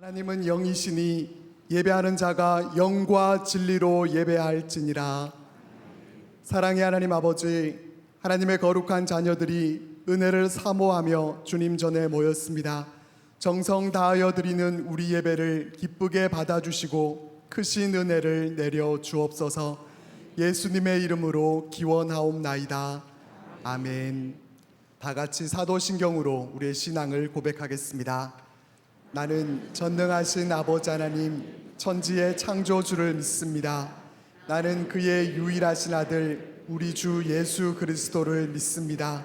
하나님은 영이시니 예배하는 자가 영과 진리로 예배할지니라. 사랑의 하나님 아버지, 하나님의 거룩한 자녀들이 은혜를 사모하며 주님 전에 모였습니다. 정성 다하여 드리는 우리 예배를 기쁘게 받아주시고 크신 은혜를 내려 주옵소서. 예수님의 이름으로 기원하옵나이다. 아멘. 다 같이 사도신경으로 우리의 신앙을 고백하겠습니다. 나는 전능하신 아버지 하나님 천지의 창조주를 믿습니다. 나는 그의 유일하신 아들 우리 주 예수 그리스도를 믿습니다.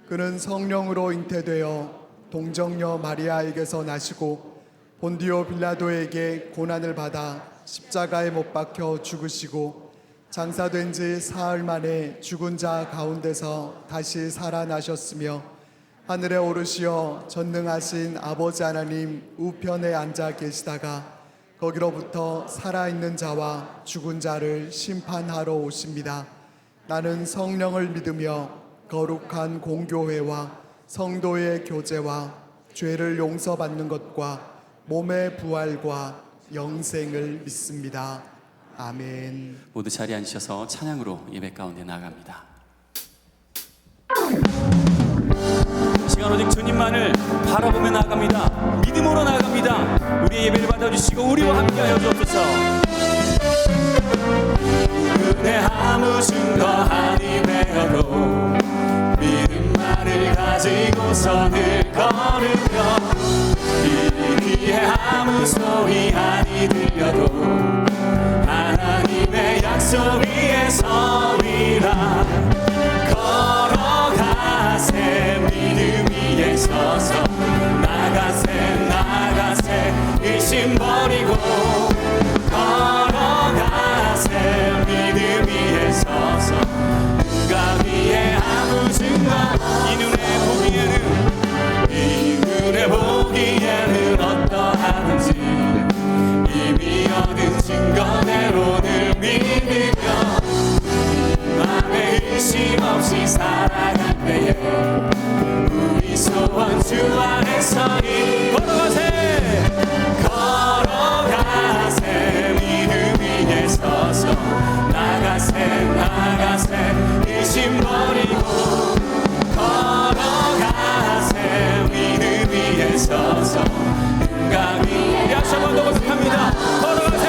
그는 성령으로 잉태되어 동정녀 마리아에게서 나시고 본디오 빌라도에게 고난을 받아 십자가에 못 박혀 죽으시고 장사된 지 사흘 만에 죽은 자 가운데서 다시 살아나셨으며 하늘에 오르시어 전능하신 아버지 하나님 우편에 앉아 계시다가 거기로부터 살아있는 자와 죽은 자를 심판하러 오십니다. 나는 성령을 믿으며 거룩한 공교회와 성도의 교제와 죄를 용서받는 것과 몸의 부활과 영생을 믿습니다. 아멘. 모두 자리에 앉으셔서 찬양으로 예배 가운데 나아갑니다. 시간 오직 주님만을 바라보며 나아갑니다. 믿음으로 나아갑니다. 우리의 예배를 받아주시고 우리와 함께하여 주옵소서. 은혜 아무 증거 아니매어도 믿음만을 가지고서 늘 걸으며 이 귀에 아무 소리 아니 들려도 하나님의 약속 위에 서리라. 걸어가세 믿음 위에 서서 나가세 의심 버리고 걸어가세 믿음 위에 서서 누가 위에 아무 증거 이 눈에 보기에는 어떠하든지 이미 얻은 증거대로 늘 믿으며 맘에 의심 없이 살아갈 때에 우리 소원 주 안에서니 걸어가세 믿음 위에 서서 나가세 의심 버리고 걸어가세 믿음 위에 서서 누가 위에 다시 한번 더 고백합니다. 걸어가세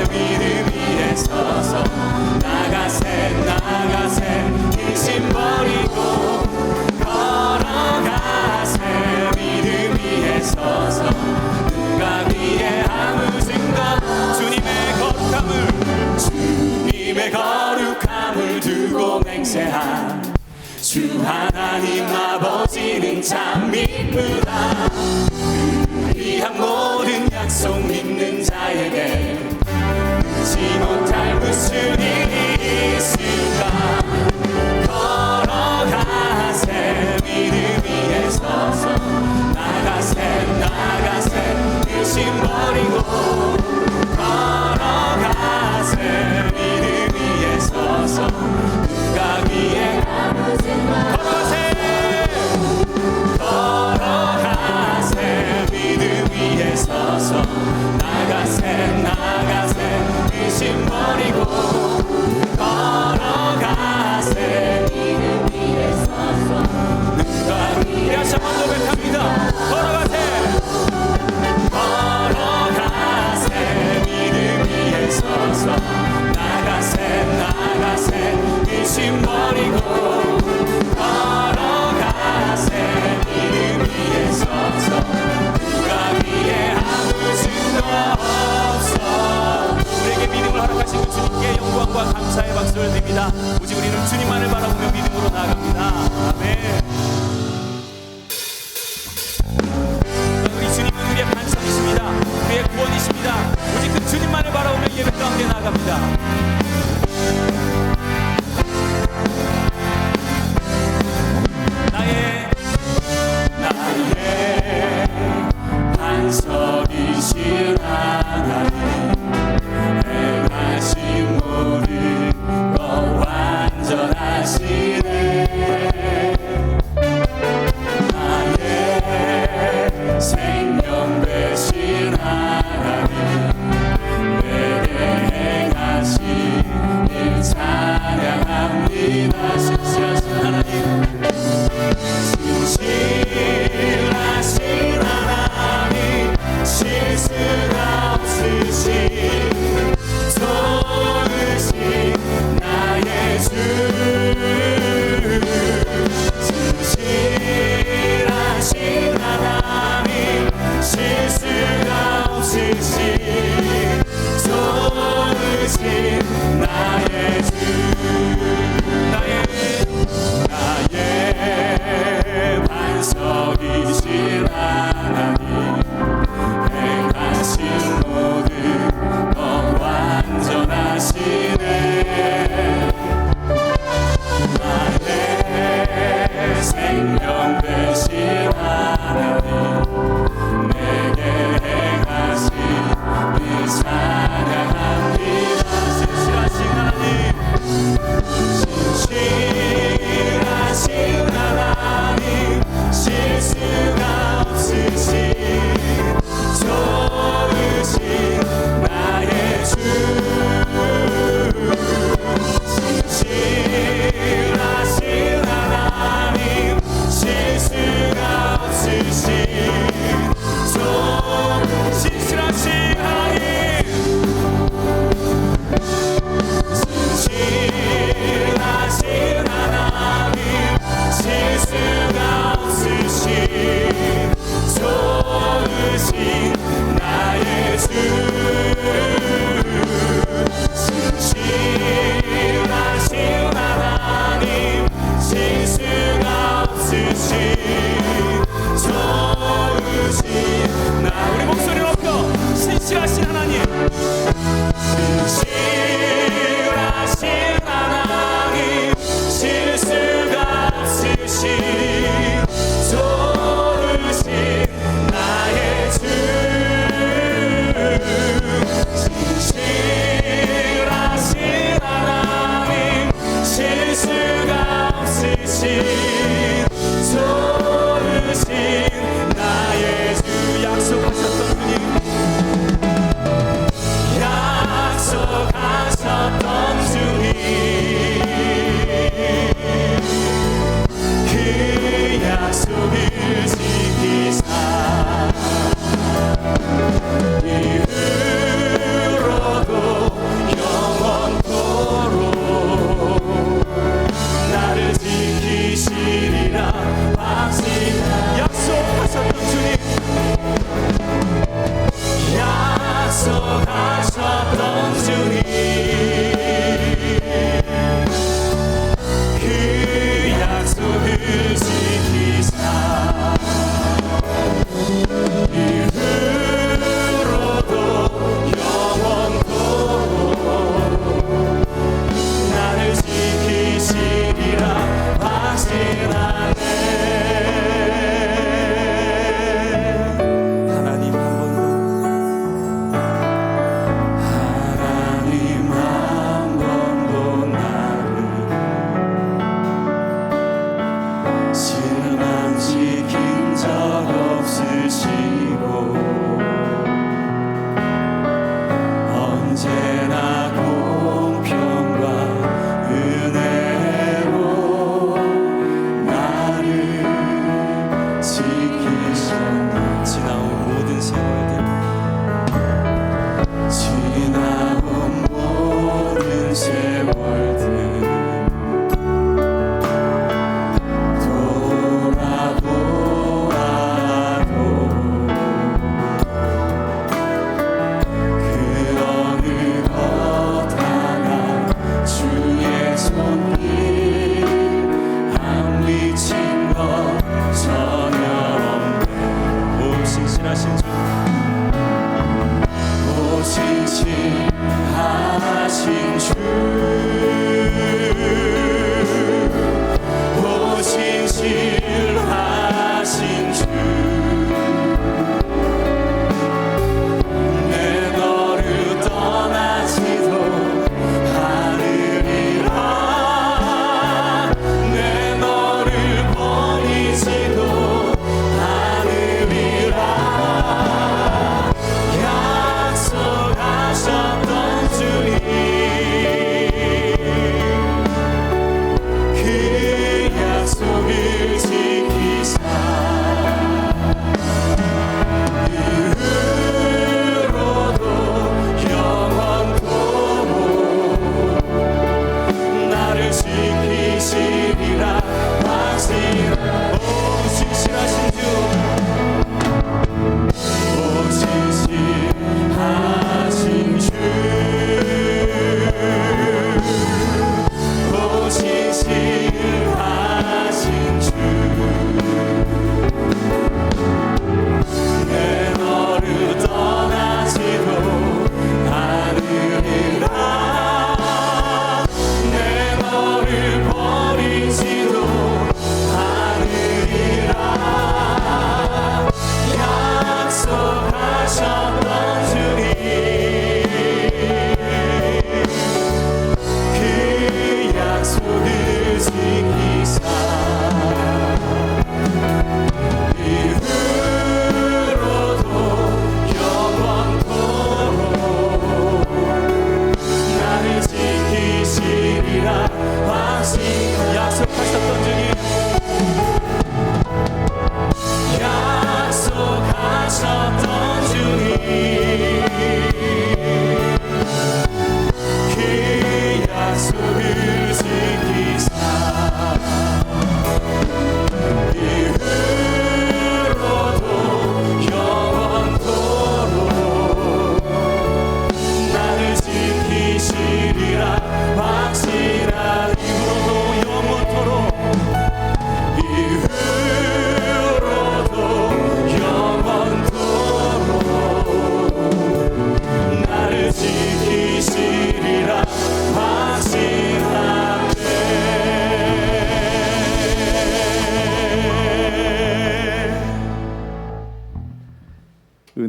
믿음 위에 서서 나가세 의심 버리고 걸어가세 믿음 위에 서서 누가 위에 아무 증거 주님의 거룩함을 두고 맹세한 주 하나님 아버지는 참 이쁘다. 위한 모든 약속 믿는 자에게 잊지 못할 무슨 일이 있을까. 걸어가세 믿음 위에 서서 나가세 의심 버리고 걸어가세 믿음 위에 서서 누가 위에 걸어가세 믿음 위에 서서 나가세 의심 버리고 걸어가세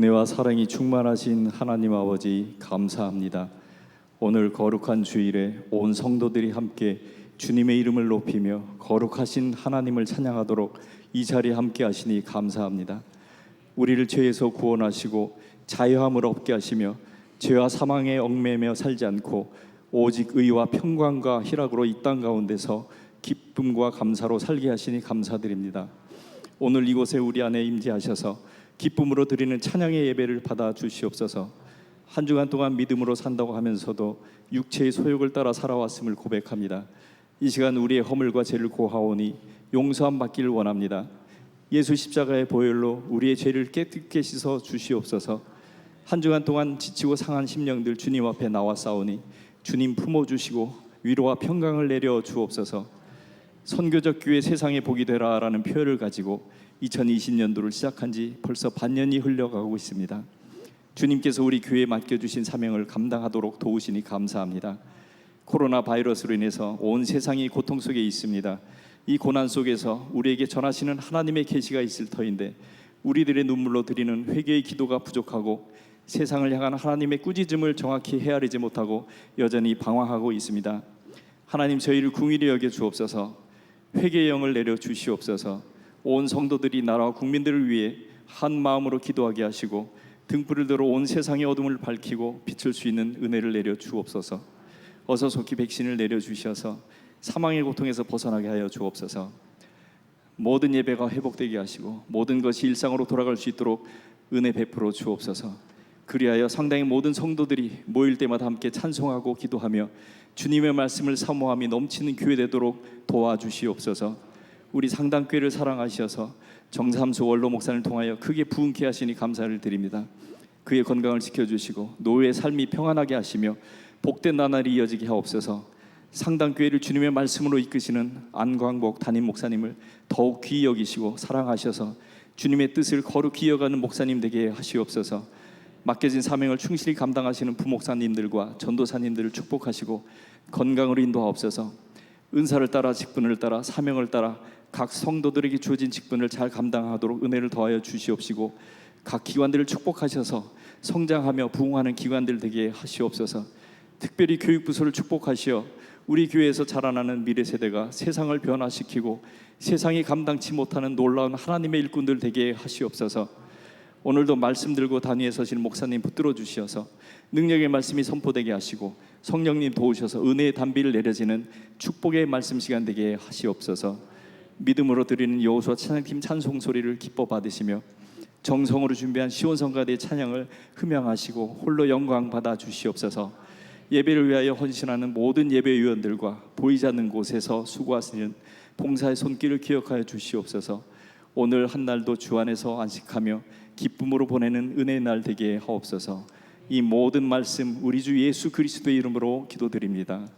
은혜와 사랑이 충만하신 하나님 아버지 감사합니다. 오늘 거룩한 주일에 온 성도들이 함께 주님의 이름을 높이며 거룩하신 하나님을 찬양하도록 이 자리에 함께 하시니 감사합니다. 우리를 죄에서 구원하시고 자유함을 얻게 하시며 죄와 사망에 얽매며 살지 않고 오직 의와 평강과 희락으로 이 땅 가운데서 기쁨과 감사로 살게 하시니 감사드립니다. 오늘 이곳에 우리 안에 임재하셔서 기쁨으로 드리는 찬양의 예배를 받아 주시옵소서. 한 주간 동안 믿음으로 산다고 하면서도 육체의 소욕을 따라 살아왔음을 고백합니다. 이 시간 우리의 허물과 죄를 고하오니 용서함 받기를 원합니다. 예수 십자가의 보혈로 우리의 죄를 깨끗게 씻어 주시옵소서. 한 주간 동안 지치고 상한 심령들 주님 앞에 나와 싸우니 주님 품어주시고 위로와 평강을 내려 주옵소서. 선교적 교회 세상의 복이 되라라는 표현을 가지고 2020년도를 시작한 지 벌써 반년이 흘러가고 있습니다. 주님께서 우리 교회에 맡겨주신 사명을 감당하도록 도우시니 감사합니다. 코로나 바이러스로 인해서 온 세상이 고통 속에 있습니다. 이 고난 속에서 우리에게 전하시는 하나님의 계시가 있을 터인데 우리들의 눈물로 드리는 회개의 기도가 부족하고 세상을 향한 하나님의 꾸짖음을 정확히 헤아리지 못하고 여전히 방황하고 있습니다. 하나님, 저희를 긍휼히 여겨 주옵소서. 회개의 영을 내려 주시옵소서. 온 성도들이 나라와 국민들을 위해 한 마음으로 기도하게 하시고 등불을 들어 온 세상의 어둠을 밝히고 비출 수 있는 은혜를 내려 주옵소서. 어서 속히 백신을 내려 주셔서 사망의 고통에서 벗어나게 하여 주옵소서. 모든 예배가 회복되게 하시고 모든 것이 일상으로 돌아갈 수 있도록 은혜 베풀어 주옵소서. 그리하여 상당히 모든 성도들이 모일 때마다 함께 찬송하고 기도하며 주님의 말씀을 사모함이 넘치는 교회 되도록 도와주시옵소서. 우리 상당교회를 사랑하셔서 정삼수 원로 목사를 통하여 크게 부흥케 하시니 감사를 드립니다. 그의 건강을 지켜주시고 노예의 삶이 평안하게 하시며 복된 나날이 이어지게 하옵소서. 상당교회를 주님의 말씀으로 이끄시는 안광복 담임 목사님을 더욱 귀히 여기시고 사랑하셔서 주님의 뜻을 거룩히 이어가는 목사님 되게 하시옵소서. 맡겨진 사명을 충실히 감당하시는 부목사님들과 전도사님들을 축복하시고 건강으로 인도하옵소서. 은사를 따라 직분을 따라 사명을 따라 각 성도들에게 주어진 직분을 잘 감당하도록 은혜를 더하여 주시옵시고 각 기관들을 축복하셔서 성장하며 부흥하는 기관들 되게 하시옵소서. 특별히 교육부서를 축복하시어 우리 교회에서 자라나는 미래 세대가 세상을 변화시키고 세상이 감당치 못하는 놀라운 하나님의 일꾼들 되게 하시옵소서. 오늘도 말씀 들고 단위에 서시는 목사님 붙들어 주시어서 능력의 말씀이 선포되게 하시고 성령님 도우셔서 은혜의 단비를 내려지는 축복의 말씀 시간 되게 하시옵소서. 믿음으로 드리는 여호수아 찬양팀 찬송 소리를 기뻐 받으시며 정성으로 준비한 시온성가대의 찬양을 흠양하시고 홀로 영광 받아 주시옵소서. 예배를 위하여 헌신하는 모든 예배위원들과 보이지 않는 곳에서 수고하시는 봉사의 손길을 기억하여 주시옵소서. 오늘 한 날도 주 안에서 안식하며 기쁨으로 보내는 은혜의 날 되게 하옵소서. 이 모든 말씀 우리 주 예수 그리스도의 이름으로 기도드립니다.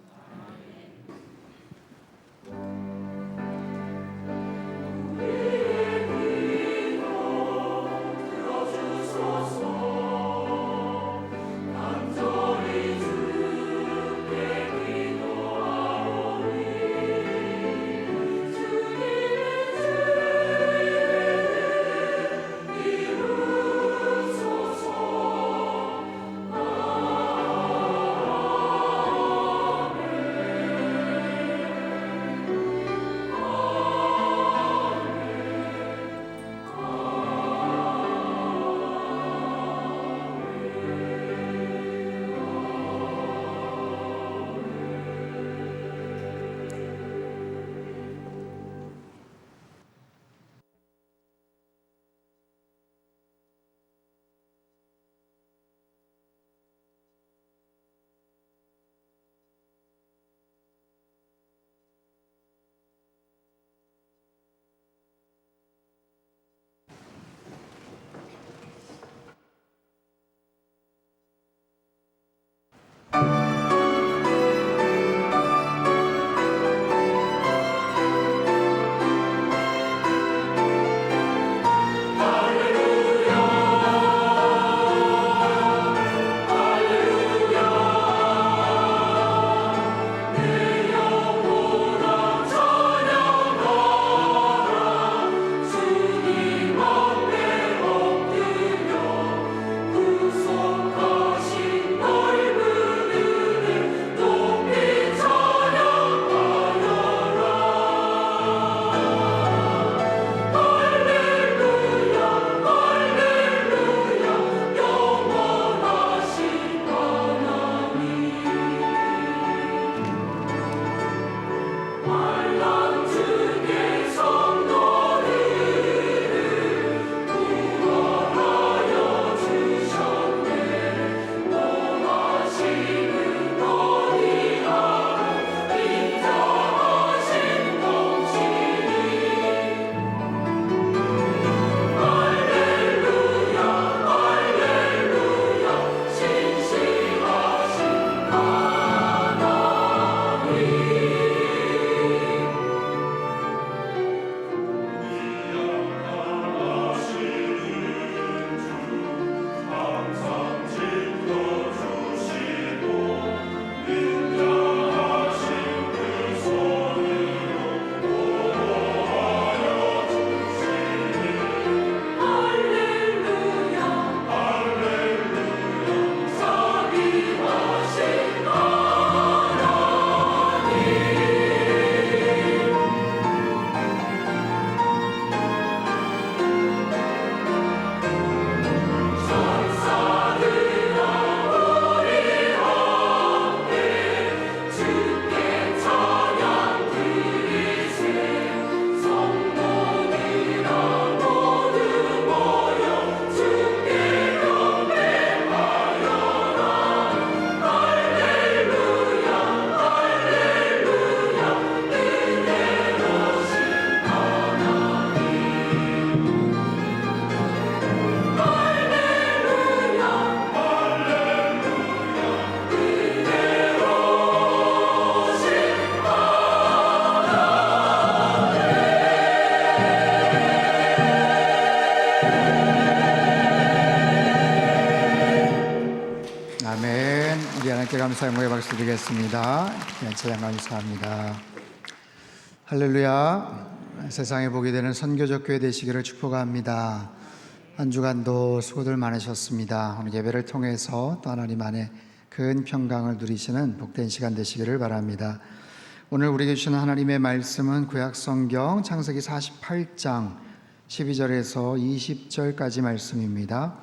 감사 영광의 박수 드리겠습니다. 찬양 감사합니다. 할렐루야. 세상에 보게 되는 선교적 교회 되시기를 축복합니다. 한 주간도 수고들 많으셨습니다. 오늘 예배를 통해서 또 하나님 안에 큰 평강을 누리시는 복된 시간 되시기를 바랍니다. 오늘 우리에게 주시는 하나님의 말씀은 구약성경 창세기 48장 12절에서 20절까지 말씀입니다.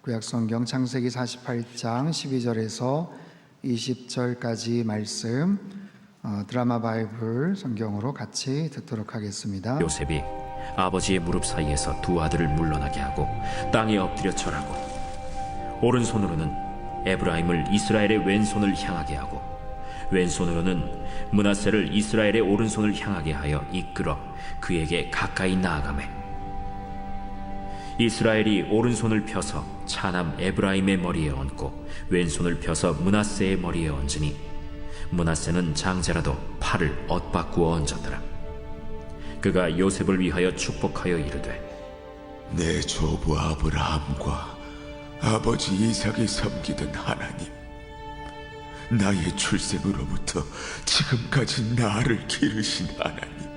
구약성경 창세기 48장 12절에서 20절까지 말씀 드라마 바이블 성경으로 같이 듣도록 하겠습니다. 요셉이 아버지의 무릎 사이에서 두 아들을 물러나게 하고 땅에 엎드려 절하고 오른손으로는 에브라임을 이스라엘의 왼손을 향하게 하고 왼손으로는 므낫세를 이스라엘의 오른손을 향하게 하여 이끌어 그에게 가까이 나아가매 이스라엘이 오른손을 펴서 차남 에브라임의 머리에 얹고 왼손을 펴서 므낫세의 머리에 얹으니 므낫세는 장자라도 팔을 엇바꾸어 얹었더라. 그가 요셉을 위하여 축복하여 이르되 내 조부 아브라함과 아버지 이삭이 섬기던 하나님, 나의 출생으로부터 지금까지 나를 기르신 하나님,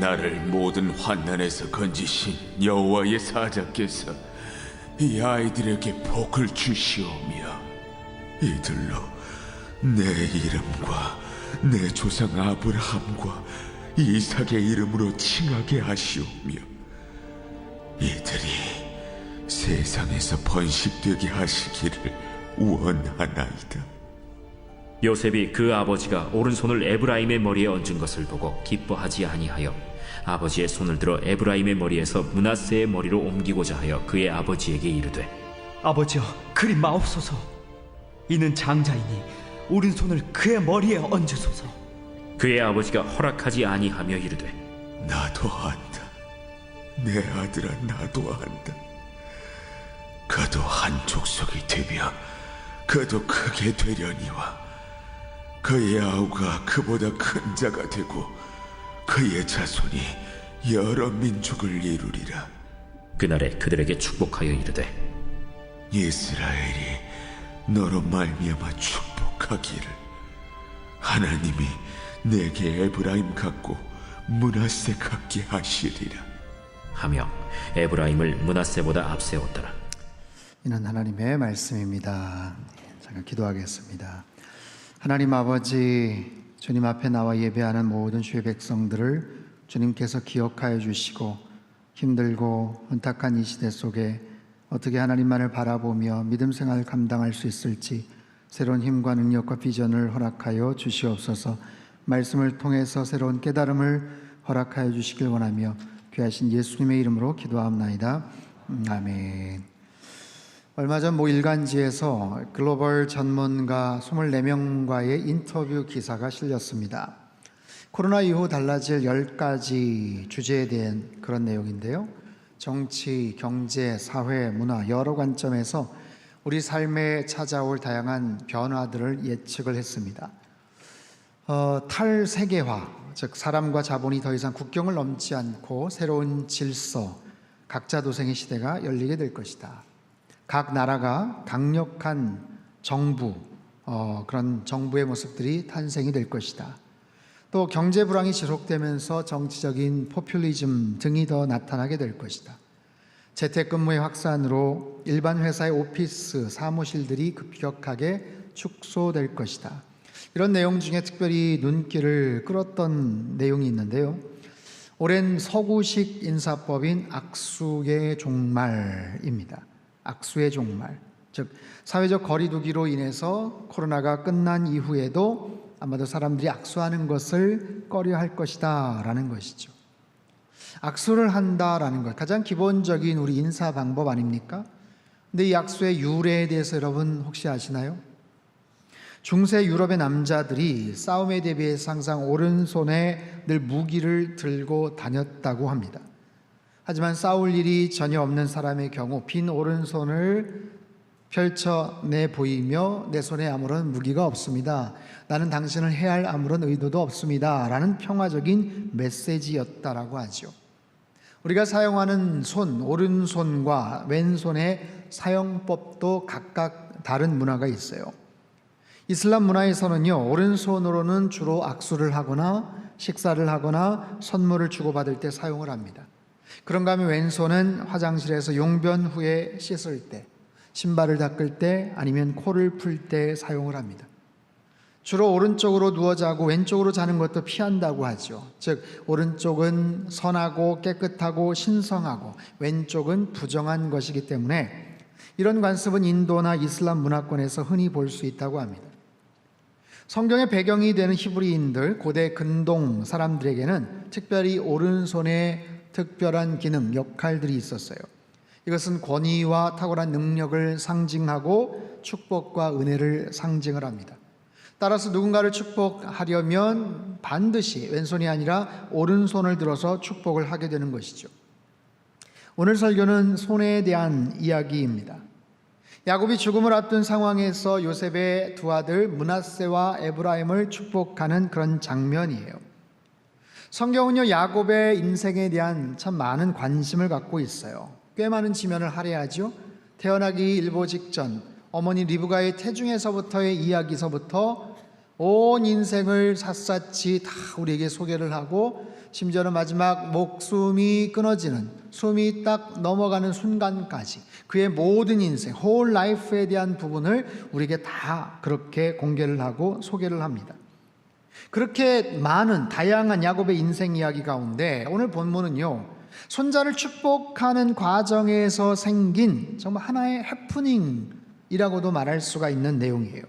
나를 모든 환난에서 건지신 여호와의 사자께서 이 아이들에게 복을 주시오며 이들로 내 이름과 내 조상 아브라함과 이삭의 이름으로 칭하게 하시오며 이들이 세상에서 번식되게 하시기를 원하나이다. 요셉이 그 아버지가 오른손을 에브라임의 머리에 얹은 것을 보고 기뻐하지 아니하여 아버지의 손을 들어 에브라임의 머리에서 므낫세의 머리로 옮기고자 하여 그의 아버지에게 이르되 아버지여, 그리 마옵소서. 이는 장자이니 오른손을 그의 머리에 얹으소서. 그의 아버지가 허락하지 아니하며 이르되 나도 안다. 내 아들아, 나도 안다. 그도 한 족속이 되며 그도 크게 되려니와 그의 아우가 그보다 큰 자가 되고 그의 자손이 여러 민족을 이루리라. 그날에 그들에게 축복하여 이르되 이스라엘이 너로 말미암아 축복하기를 하나님이 내게 에브라임 같고 므낫세 같게 하시리라 하며 에브라임을 므낫세보다 앞세웠더라. 이는 하나님의 말씀입니다. 잠깐 기도하겠습니다. 하나님 아버지, 주님 앞에 나와 예배하는 모든 주의 백성들을 주님께서 기억하여 주시고 힘들고 혼탁한 이 시대 속에 어떻게 하나님만을 바라보며 믿음 생활을 감당할 수 있을지 새로운 힘과 능력과 비전을 허락하여 주시옵소서. 말씀을 통해서 새로운 깨달음을 허락하여 주시길 원하며 귀하신 예수님의 이름으로 기도합나이다. 아멘. 얼마 전 모 일간지에서 글로벌 전문가 24명과의 인터뷰 기사가 실렸습니다. 코로나 이후 달라질 10가지 주제에 대한 그런 내용인데요. 정치, 경제, 사회, 문화 여러 관점에서 우리 삶에 찾아올 다양한 변화들을 예측을 했습니다. 탈세계화, 즉 사람과 자본이 더 이상 국경을 넘지 않고 새로운 질서, 각자 도생의 시대가 열리게 될 것이다. 각 나라가 강력한 정부, 그런 정부의 모습들이 탄생이 될 것이다. 또 경제 불황이 지속되면서 정치적인 포퓰리즘 등이 더 나타나게 될 것이다. 재택근무의 확산으로 일반 회사의 오피스, 사무실들이 급격하게 축소될 것이다. 이런 내용 중에 특별히 눈길을 끌었던 내용이 있는데요. 오랜 서구식 인사법인 악수의 종말입니다. 악수의 종말, 즉 사회적 거리두기로 인해서 코로나가 끝난 이후에도 아마도 사람들이 악수하는 것을 꺼려할 것이다 라는 것이죠. 악수를 한다라는 것, 가장 기본적인 우리 인사 방법 아닙니까? 근데 이 악수의 유래에 대해서 여러분 혹시 아시나요? 중세 유럽의 남자들이 싸움에 대비해서 항상 오른손에 늘 무기를 들고 다녔다고 합니다. 하지만 싸울 일이 전혀 없는 사람의 경우 빈 오른손을 펼쳐내 보이며 내 손에 아무런 무기가 없습니다. 나는 당신을 해할 아무런 의도도 없습니다. 라는 평화적인 메시지였다라고 하죠. 우리가 사용하는 손, 오른손과 왼손의 사용법도 각각 다른 문화가 있어요. 이슬람 문화에서는요, 오른손으로는 주로 악수를 하거나 식사를 하거나 선물을 주고받을 때 사용을 합니다. 그런가 하면 왼손은 화장실에서 용변 후에 씻을 때, 신발을 닦을 때, 아니면 코를 풀 때 사용을 합니다. 주로 오른쪽으로 누워 자고 왼쪽으로 자는 것도 피한다고 하죠. 즉 오른쪽은 선하고 깨끗하고 신성하고 왼쪽은 부정한 것이기 때문에 이런 관습은 인도나 이슬람 문화권에서 흔히 볼 수 있다고 합니다. 성경의 배경이 되는 히브리인들, 고대 근동 사람들에게는 특별히 오른손에 특별한 기능, 역할들이 있었어요. 이것은 권위와 탁월한 능력을 상징하고 축복과 은혜를 상징을 합니다. 따라서 누군가를 축복하려면 반드시 왼손이 아니라 오른손을 들어서 축복을 하게 되는 것이죠. 오늘 설교는 손에 대한 이야기입니다. 야곱이 죽음을 앞둔 상황에서 요셉의 두 아들 므낫세와 에브라임을 축복하는 그런 장면이에요. 성경은요, 야곱의 인생에 대한 참 많은 관심을 갖고 있어요. 꽤 많은 지면을 할애하죠. 태어나기 일보 직전 어머니 리브가의 태중에서부터의 이야기서부터 온 인생을 샅샅이 다 우리에게 소개를 하고 심지어는 마지막 목숨이 끊어지는, 숨이 딱 넘어가는 순간까지 그의 모든 인생, whole life에 대한 부분을 우리에게 다 그렇게 공개를 하고 소개를 합니다. 그렇게 많은 다양한 야곱의 인생 이야기 가운데 오늘 본문은요, 손자를 축복하는 과정에서 생긴 정말 하나의 해프닝이라고도 말할 수가 있는 내용이에요.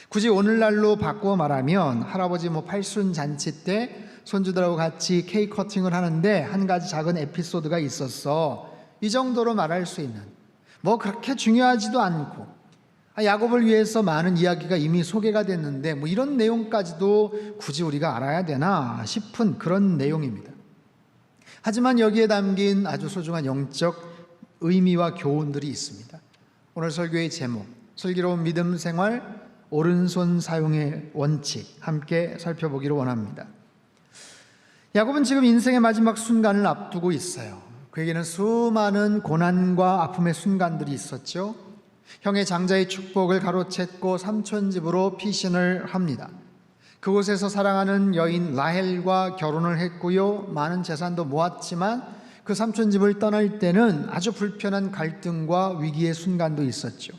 굳이 오늘날로 바꾸어 말하면 할아버지 팔순 잔치 때 손주들하고 같이 케이크 커팅을 하는데 한 가지 작은 에피소드가 있었어, 이 정도로 말할 수 있는, 그렇게 중요하지도 않고 야곱을 위해서 많은 이야기가 이미 소개가 됐는데 이런 내용까지도 굳이 우리가 알아야 되나 싶은 그런 내용입니다. 하지만 여기에 담긴 아주 소중한 영적 의미와 교훈들이 있습니다. 오늘 설교의 제목, 슬기로운 믿음 생활, 오른손 사용의 원칙, 함께 살펴보기를 원합니다. 야곱은 지금 인생의 마지막 순간을 앞두고 있어요. 그에게는 수많은 고난과 아픔의 순간들이 있었죠. 형의 장자의 축복을 가로챘고 삼촌 집으로 피신을 합니다. 그곳에서 사랑하는 여인 라헬과 결혼을 했고요, 많은 재산도 모았지만 그 삼촌 집을 떠날 때는 아주 불편한 갈등과 위기의 순간도 있었죠.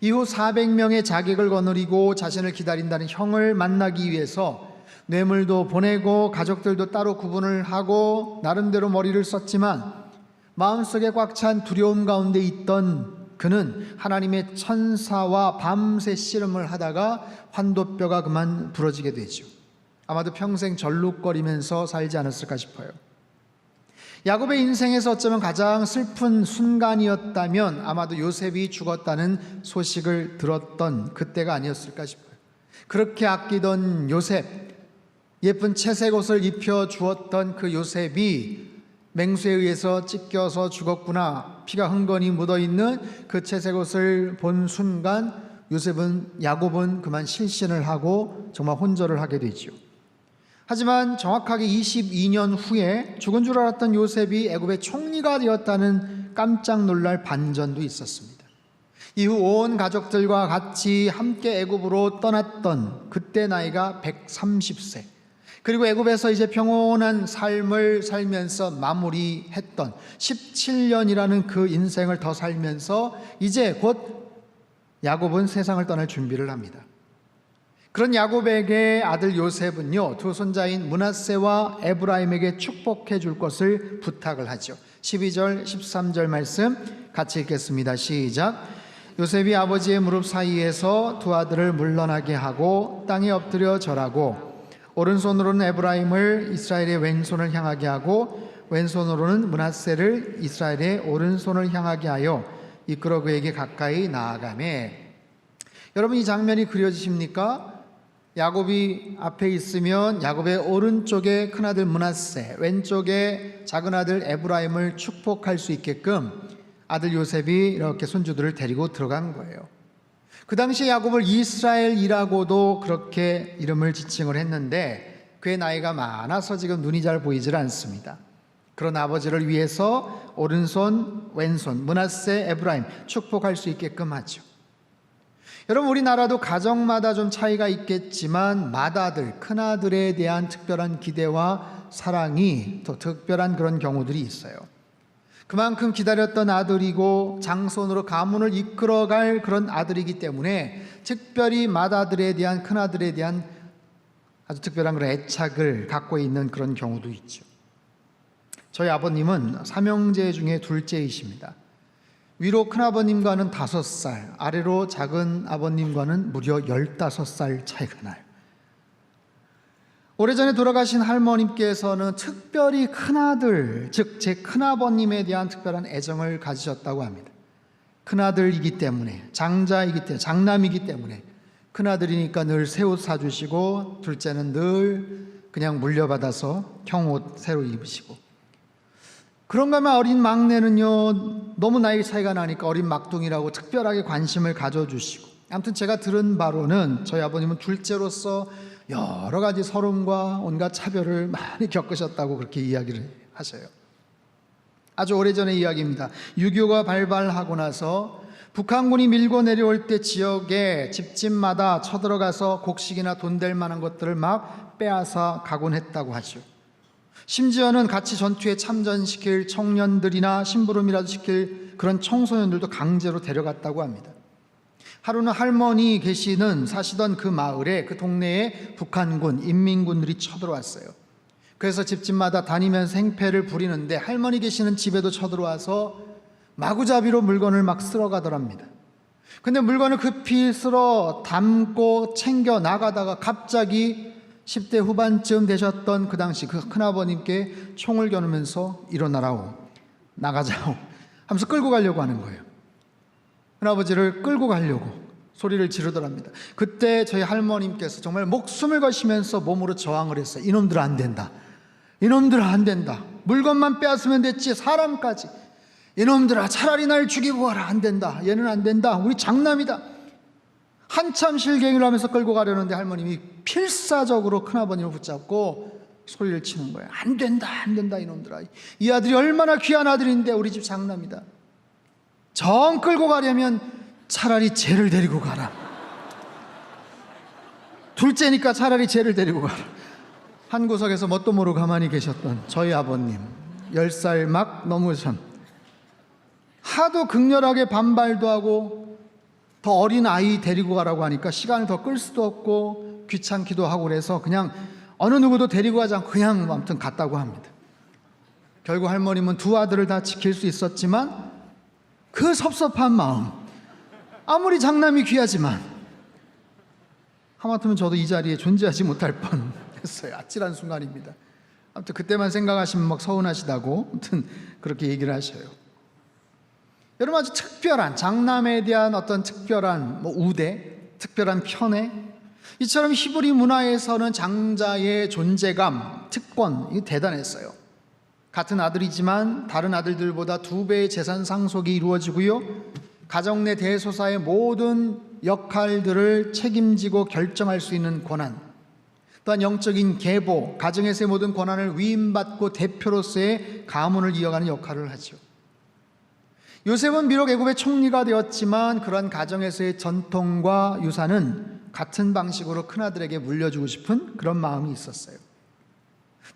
이후 400명의 자객을 거느리고 자신을 기다린다는 형을 만나기 위해서 뇌물도 보내고 가족들도 따로 구분을 하고 나름대로 머리를 썼지만 마음속에 꽉 찬 두려움 가운데 있던 그는 하나님의 천사와 밤새 씨름을 하다가 환도뼈가 그만 부러지게 되죠. 아마도 평생 절룩거리면서 살지 않았을까 싶어요. 야곱의 인생에서 어쩌면 가장 슬픈 순간이었다면 아마도 요셉이 죽었다는 소식을 들었던 그때가 아니었을까 싶어요. 그렇게 아끼던 요셉, 예쁜 채색 옷을 입혀 주었던 그 요셉이 맹수에 의해서 찢겨서 죽었구나, 피가 흥건히 묻어있는 그 채색 옷을 본 순간 야곱은 그만 실신을 하고 정말 혼절을 하게 되죠. 하지만 정확하게 22년 후에 죽은 줄 알았던 요셉이 애굽의 총리가 되었다는 깜짝 놀랄 반전도 있었습니다. 이후 온 가족들과 같이 함께 애굽으로 떠났던 그때 나이가 130세, 그리고 애굽에서 이제 평온한 삶을 살면서 마무리했던 17년이라는 그 인생을 더 살면서 이제 곧 야곱은 세상을 떠날 준비를 합니다. 그런 야곱에게 아들 요셉은요, 두 손자인 므낫세와 에브라임에게 축복해 줄 것을 부탁을 하죠. 12절 13절 말씀 같이 읽겠습니다. 시작. 요셉이 아버지의 무릎 사이에서 두 아들을 물러나게 하고 땅에 엎드려 절하고 오른손으로는 에브라임을 이스라엘의 왼손을 향하게 하고 왼손으로는 므낫세를 이스라엘의 오른손을 향하게 하여 이끌어 그에게 가까이 나아가매. 여러분, 이 장면이 그려지십니까? 야곱이 앞에 있으면 야곱의 오른쪽에 큰아들 므낫세, 왼쪽에 작은아들 에브라임을 축복할 수 있게끔 아들 요셉이 이렇게 손주들을 데리고 들어간 거예요. 그 당시 야곱을 이스라엘이라고도 그렇게 이름을 지칭을 했는데 그의 나이가 많아서 지금 눈이 잘 보이질 않습니다. 그런 아버지를 위해서 오른손, 왼손, 므낫세, 에브라임 축복할 수 있게끔 하죠. 여러분, 우리나라도 가정마다 좀 차이가 있겠지만 맏아들, 큰아들에 대한 특별한 기대와 사랑이 더 특별한 그런 경우들이 있어요. 그만큼 기다렸던 아들이고 장손으로 가문을 이끌어갈 그런 아들이기 때문에 특별히 맏아들에 대한, 큰아들에 대한 아주 특별한 그런 애착을 갖고 있는 그런 경우도 있죠. 저희 아버님은 삼형제 중에 둘째이십니다. 위로 큰아버님과는 5살, 아래로 작은 아버님과는 무려 15살 차이가 나요. 오래전에 돌아가신 할머님께서는 특별히 큰아들, 즉 제 큰아버님에 대한 특별한 애정을 가지셨다고 합니다. 큰아들이기 때문에, 장자이기 때문에, 장남이기 때문에 큰아들이니까 늘 새 옷 사주시고, 둘째는 늘 그냥 물려받아서 형옷 새로 입으시고, 그런가 하면 어린 막내는요, 너무 나이 차이가 나니까 어린 막둥이라고 특별하게 관심을 가져주시고, 아무튼 제가 들은 바로는 저희 아버님은 둘째로서 여러 가지 서름과 온갖 차별을 많이 겪으셨다고 그렇게 이야기를 하셔요. 아주 오래전의 이야기입니다. 6.25가 발발하고 나서 북한군이 밀고 내려올 때 지역에 집집마다 쳐들어가서 곡식이나 돈 될 만한 것들을 막 빼앗아 가곤 했다고 하죠. 심지어는 같이 전투에 참전시킬 청년들이나 심부름이라도 시킬 그런 청소년들도 강제로 데려갔다고 합니다. 하루는 할머니 사시던 그 마을에, 그 동네에 북한군, 인민군들이 쳐들어왔어요. 그래서 집집마다 다니면서 행패를 부리는데 할머니 계시는 집에도 쳐들어와서 마구잡이로 물건을 막 쓸어가더랍니다. 근데 물건을 급히 쓸어 담고 챙겨 나가다가 갑자기 10대 후반쯤 되셨던 그 당시 그 큰아버님께 총을 겨누면서 일어나라오, 나가자오 하면서 끌고 가려고 하는 거예요. 큰아버지를 끌고 가려고 소리를 지르더랍니다. 그때 저희 할머님께서 정말 목숨을 거시면서 몸으로 저항을 했어요. 이놈들아 안 된다, 이놈들아 안 된다, 물건만 빼앗으면 됐지 사람까지, 이놈들아 차라리 날 죽이고 가라, 안 된다, 얘는 안 된다, 우리 장남이다. 한참 실갱이를 하면서 끌고 가려는데 할머님이 필사적으로 큰아버님을 붙잡고 소리를 치는 거예요. 안 된다, 안 된다, 이놈들아. 이 아들이 얼마나 귀한 아들인데 우리 집 장남이다. 정 끌고 가려면 차라리 쟤를 데리고 가라. 둘째니까 차라리 쟤를 데리고 가라. 한 구석에서 뭣도 모르고 가만히 계셨던 저희 아버님, 10살 막 넘으신, 하도 극렬하게 반발도 하고 더 어린 아이 데리고 가라고 하니까 시간을 더 끌 수도 없고 귀찮기도 하고 그래서 그냥 어느 누구도 데리고 가지 않고 그냥 아무튼 갔다고 합니다. 결국 할머님은 두 아들을 다 지킬 수 있었지만 그 섭섭한 마음, 아무리 장남이 귀하지만 하마터면 저도 이 자리에 존재하지 못할 뻔했어요. 아찔한 순간입니다. 아무튼 그때만 생각하시면 막 서운하시다고 아무튼 그렇게 얘기를 하셔요. 여러분, 아주 특별한 장남에 대한 어떤 특별한 우대, 특별한 편애, 이처럼 히브리 문화에서는 장자의 존재감, 특권, 이게 대단했어요. 같은 아들이지만 다른 아들들보다 2배의 재산 상속이 이루어지고요, 가정 내 대소사의 모든 역할들을 책임지고 결정할 수 있는 권한, 또한 영적인 계보, 가정에서의 모든 권한을 위임받고 대표로서의 가문을 이어가는 역할을 하죠. 요셉은 비록 애굽의 총리가 되었지만 그런 가정에서의 전통과 유산은 같은 방식으로 큰아들에게 물려주고 싶은 그런 마음이 있었어요.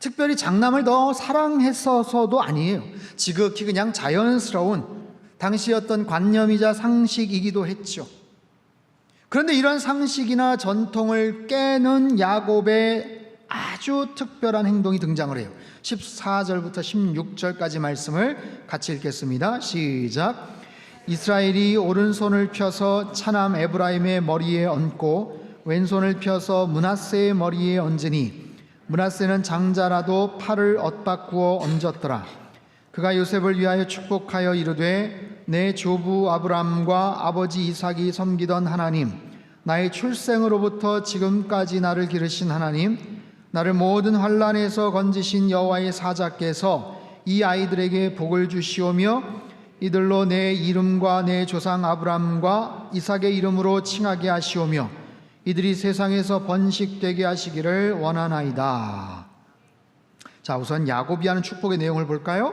특별히 장남을 더 사랑했어서도 아니에요. 지극히 그냥 자연스러운 당시 어떤 관념이자 상식이기도 했죠. 그런데 이런 상식이나 전통을 깨는 야곱의 아주 특별한 행동이 등장을 해요. 14절부터 16절까지 말씀을 같이 읽겠습니다. 시작. 이스라엘이 오른손을 펴서 차남 에브라임의 머리에 얹고 왼손을 펴서 므낫세의 머리에 얹으니 므낫세는 장자라도 팔을 엇바꾸어 얹었더라. 그가 요셉을 위하여 축복하여 이르되 내 조부 아브람과 아버지 이삭이 섬기던 하나님, 나의 출생으로부터 지금까지 나를 기르신 하나님, 나를 모든 환난에서 건지신 여호와의 사자께서 이 아이들에게 복을 주시오며 이들로 내 이름과 내 조상 아브람과 이삭의 이름으로 칭하게 하시오며 이들이 세상에서 번식되게 하시기를 원하나이다. 자, 우선 야곱이 하는 축복의 내용을 볼까요?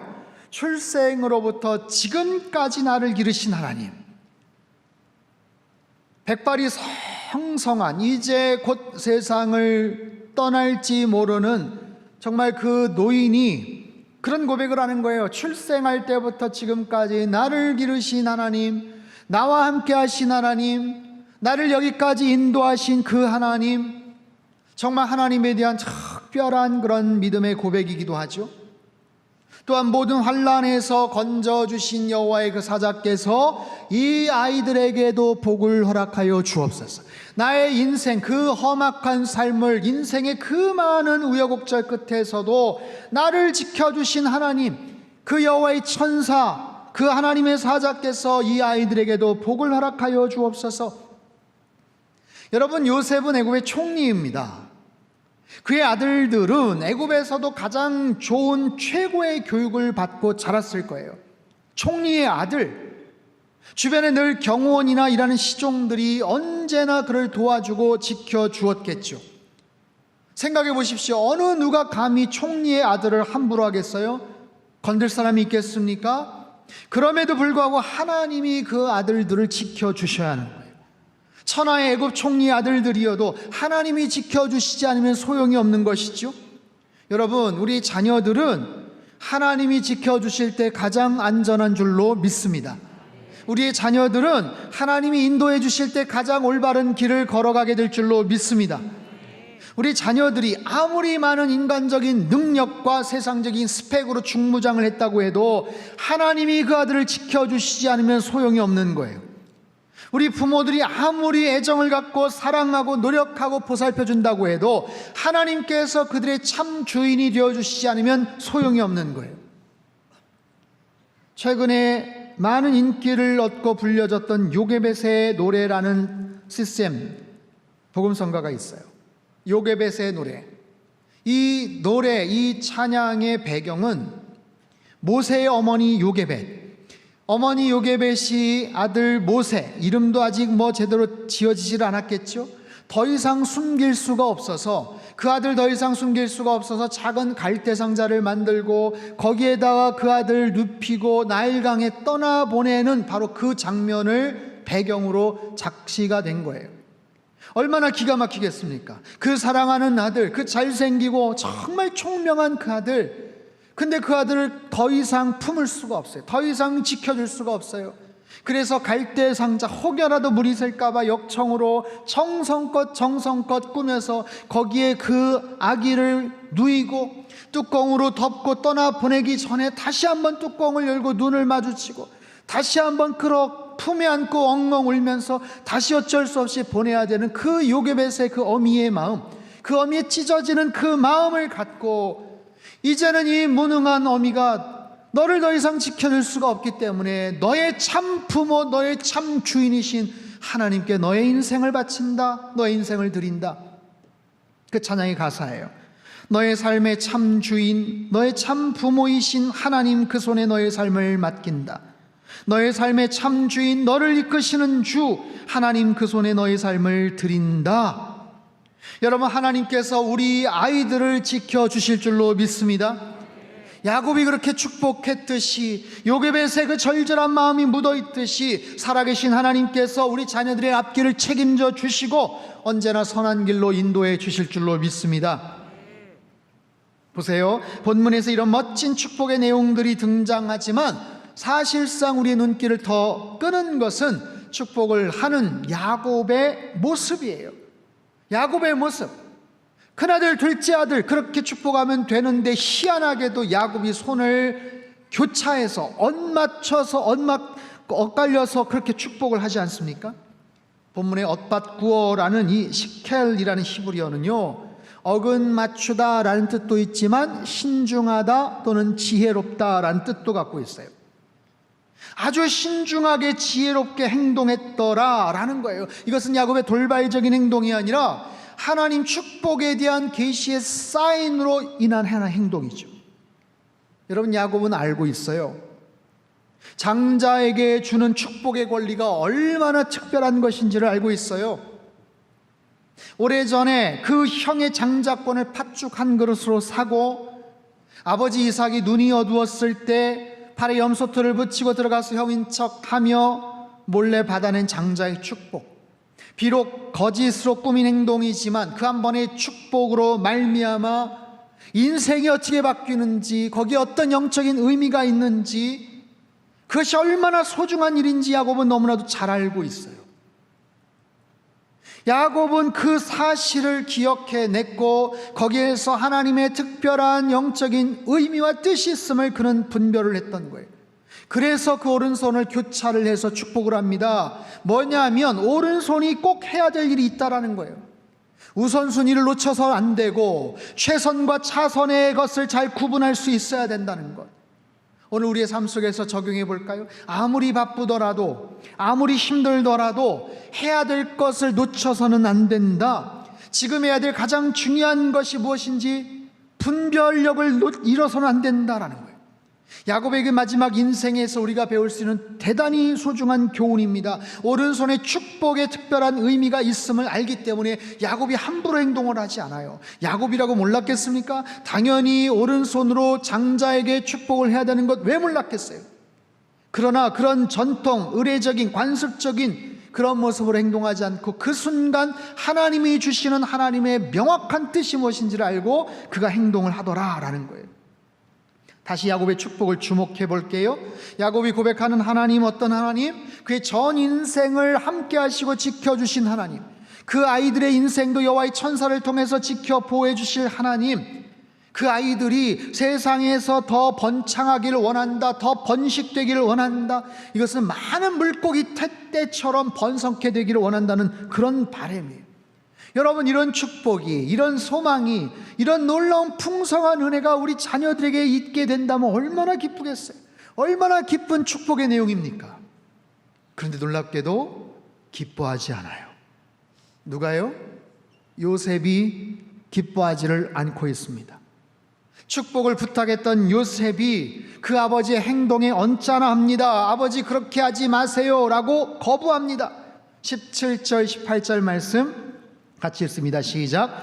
출생으로부터 지금까지 나를 기르신 하나님, 백발이 성성한 이제 곧 세상을 떠날지 모르는 정말 그 노인이 그런 고백을 하는 거예요. 출생할 때부터 지금까지 나를 기르신 하나님, 나와 함께 하신 하나님, 나를 여기까지 인도하신 그 하나님, 정말 하나님에 대한 특별한 그런 믿음의 고백이기도 하죠. 또한 모든 환난에서 건져주신 여호와의 그 사자께서 이 아이들에게도 복을 허락하여 주옵소서. 나의 인생 그 험악한 삶을, 인생의 그 많은 우여곡절 끝에서도 나를 지켜주신 하나님, 그 여호와의 천사, 그 하나님의 사자께서 이 아이들에게도 복을 허락하여 주옵소서. 여러분, 요셉은 애굽의 총리입니다. 그의 아들들은 애굽에서도 가장 좋은 최고의 교육을 받고 자랐을 거예요. 총리의 아들, 주변에 늘 경호원이나 일하는 시종들이 언제나 그를 도와주고 지켜주었겠죠. 생각해 보십시오. 어느 누가 감히 총리의 아들을 함부로 하겠어요? 건들 사람이 있겠습니까? 그럼에도 불구하고 하나님이 그 아들들을 지켜주셔야 하는 거예요. 천하의 애굽 총리의 아들들이어도 하나님이 지켜주시지 않으면 소용이 없는 것이죠. 여러분, 우리 자녀들은 하나님이 지켜주실 때 가장 안전한 줄로 믿습니다. 우리의 자녀들은 하나님이 인도해 주실 때 가장 올바른 길을 걸어가게 될 줄로 믿습니다. 우리 자녀들이 아무리 많은 인간적인 능력과 세상적인 스펙으로 중무장을 했다고 해도 하나님이 그 아들을 지켜주시지 않으면 소용이 없는 거예요. 우리 부모들이 아무리 애정을 갖고 사랑하고 노력하고 보살펴준다고 해도 하나님께서 그들의 참 주인이 되어주시지 않으면 소용이 없는 거예요. 최근에 많은 인기를 얻고 불려졌던 요게벳의 노래라는 CCM 복음성가가 있어요. 요게벳의 노래. 이 노래, 이 찬양의 배경은 모세의 어머니 요게벳, 어머니 요게벳이 아들 모세, 이름도 아직 제대로 지어지질 않았겠죠. 더 이상 숨길 수가 없어서, 그 아들 더 이상 숨길 수가 없어서 작은 갈대 상자를 만들고 거기에다가 그 아들 눕히고 나일강에 떠나보내는 바로 그 장면을 배경으로 작시가 된 거예요. 얼마나 기가 막히겠습니까? 그 사랑하는 아들, 그 잘생기고 정말 총명한 그 아들, 근데 그 아들을 더 이상 품을 수가 없어요. 더 이상 지켜줄 수가 없어요. 그래서 갈대 상자 혹여라도 물이 셀까봐 역청으로 정성껏 꾸며서 거기에 그 아기를 누이고 뚜껑으로 덮고 떠나보내기 전에 다시 한번 뚜껑을 열고 눈을 마주치고 다시 한번 품에 안고 엉엉 울면서 다시 어쩔 수 없이 보내야 되는 그 요게벳의 그 어미의 마음, 그 어미의 찢어지는 그 마음을 갖고 이제는 이 무능한 어미가 너를 더 이상 지켜줄 수가 없기 때문에 너의 참 부모, 너의 참 주인이신 하나님께 너의 인생을 바친다, 너의 인생을 드린다. 그 찬양의 가사예요. 너의 삶의 참 주인, 너의 참 부모이신 하나님 그 손에 너의 삶을 맡긴다. 너의 삶의 참 주인, 너를 이끄시는 주 하나님 그 손에 너의 삶을 드린다. 여러분, 하나님께서 우리 아이들을 지켜주실 줄로 믿습니다. 야곱이 그렇게 축복했듯이 요게벳의 그 절절한 마음이 묻어있듯이 살아계신 하나님께서 우리 자녀들의 앞길을 책임져 주시고 언제나 선한 길로 인도해 주실 줄로 믿습니다. 보세요. 본문에서 이런 멋진 축복의 내용들이 등장하지만 사실상 우리의 눈길을 더 끄는 것은 축복을 하는 야곱의 모습이에요. 야곱의 모습. 큰아들 둘째 아들 그렇게 축복하면 되는데 희한하게도 야곱이 손을 교차해서 엇갈려서 그렇게 축복을 하지 않습니까? 본문에 엇받구어라는 이 시켈이라는 히브리어는요, 어근 맞추다라는 뜻도 있지만 신중하다 또는 지혜롭다라는 뜻도 갖고 있어요. 아주 신중하게 지혜롭게 행동했더라라는 거예요. 이것은 야곱의 돌발적인 행동이 아니라 하나님 축복에 대한 계시의 사인으로 인한 하나의 행동이죠. 여러분, 야곱은 알고 있어요. 장자에게 주는 축복의 권리가 얼마나 특별한 것인지를 알고 있어요. 오래전에 그 형의 장자권을 팥죽 한 그릇으로 사고 아버지 이삭이 눈이 어두웠을 때 팔에 염소털을 붙이고 들어가서 형인 척하며 몰래 받아낸 장자의 축복. 비록 거짓으로 꾸민 행동이지만 그 한 번의 축복으로 말미암아 인생이 어떻게 바뀌는지, 거기에 어떤 영적인 의미가 있는지, 그것이 얼마나 소중한 일인지 야곱은 너무나도 잘 알고 있어요. 야곱은 그 사실을 기억해냈고 거기에서 하나님의 특별한 영적인 의미와 뜻이 있음을 그는 분별을 했던 거예요. 그래서 그 오른손을 교차를 해서 축복을 합니다. 뭐냐면 오른손이 꼭 해야 될 일이 있다라는 거예요. 우선순위를 놓쳐서 안 되고 최선과 차선의 것을 잘 구분할 수 있어야 된다는 것. 오늘 우리의 삶 속에서 적용해 볼까요? 아무리 바쁘더라도, 아무리 힘들더라도 해야 될 것을 놓쳐서는 안 된다. 지금 해야 될 가장 중요한 것이 무엇인지 분별력을 잃어서는 안 된다라는 거예요. 야곱에게 마지막 인생에서 우리가 배울 수 있는 대단히 소중한 교훈입니다. 오른손에 축복의 특별한 의미가 있음을 알기 때문에 야곱이 함부로 행동을 하지 않아요. 야곱이라고 몰랐겠습니까? 당연히 오른손으로 장자에게 축복을 해야 되는 것 왜 몰랐겠어요? 그러나 그런 전통, 의례적인, 관습적인 그런 모습으로 행동하지 않고 그 순간 하나님이 주시는 하나님의 명확한 뜻이 무엇인지를 알고 그가 행동을 하더라라는 거예요. 다시 야곱의 축복을 주목해 볼게요. 야곱이 고백하는 하나님, 어떤 하나님? 그의 전 인생을 함께 하시고 지켜주신 하나님, 그 아이들의 인생도 여호와의 천사를 통해서 지켜 보호해 주실 하나님, 그 아이들이 세상에서 더 번창하기를 원한다, 더 번식되기를 원한다, 이것은 많은 물고기 떼때처럼 번성케 되기를 원한다는 그런 바람이에요. 여러분, 이런 축복이, 이런 소망이, 이런 놀라운 풍성한 은혜가 우리 자녀들에게 있게 된다면 얼마나 기쁘겠어요. 얼마나 기쁜 축복의 내용입니까? 그런데 놀랍게도 기뻐하지 않아요. 누가요? 요셉이 기뻐하지를 않고 있습니다. 축복을 부탁했던 요셉이 그 아버지의 행동에 언짢아 합니다. 아버지 그렇게 하지 마세요 라고 거부합니다. 17절 18절 말씀 같이 읽습니다. 시작.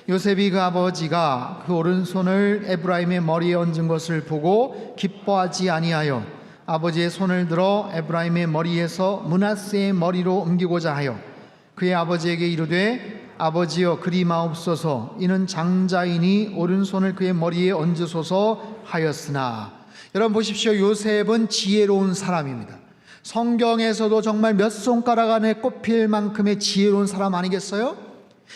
요셉이 그 아버지가 그 오른손을 에브라임의 머리에 얹은 것을 보고 기뻐하지 아니하여 아버지의 손을 들어 에브라임의 머리에서 므낫세의 머리로 옮기고자 하여 그의 아버지에게 이르되 아버지여 그리 마옵소서, 이는 장자이니 오른손을 그의 머리에 얹으소서 하였으나. 여러분 보십시오. 요셉은 지혜로운 사람입니다. 성경에서도 정말 몇 손가락 안에 꼽힐 만큼의 지혜로운 사람 아니겠어요?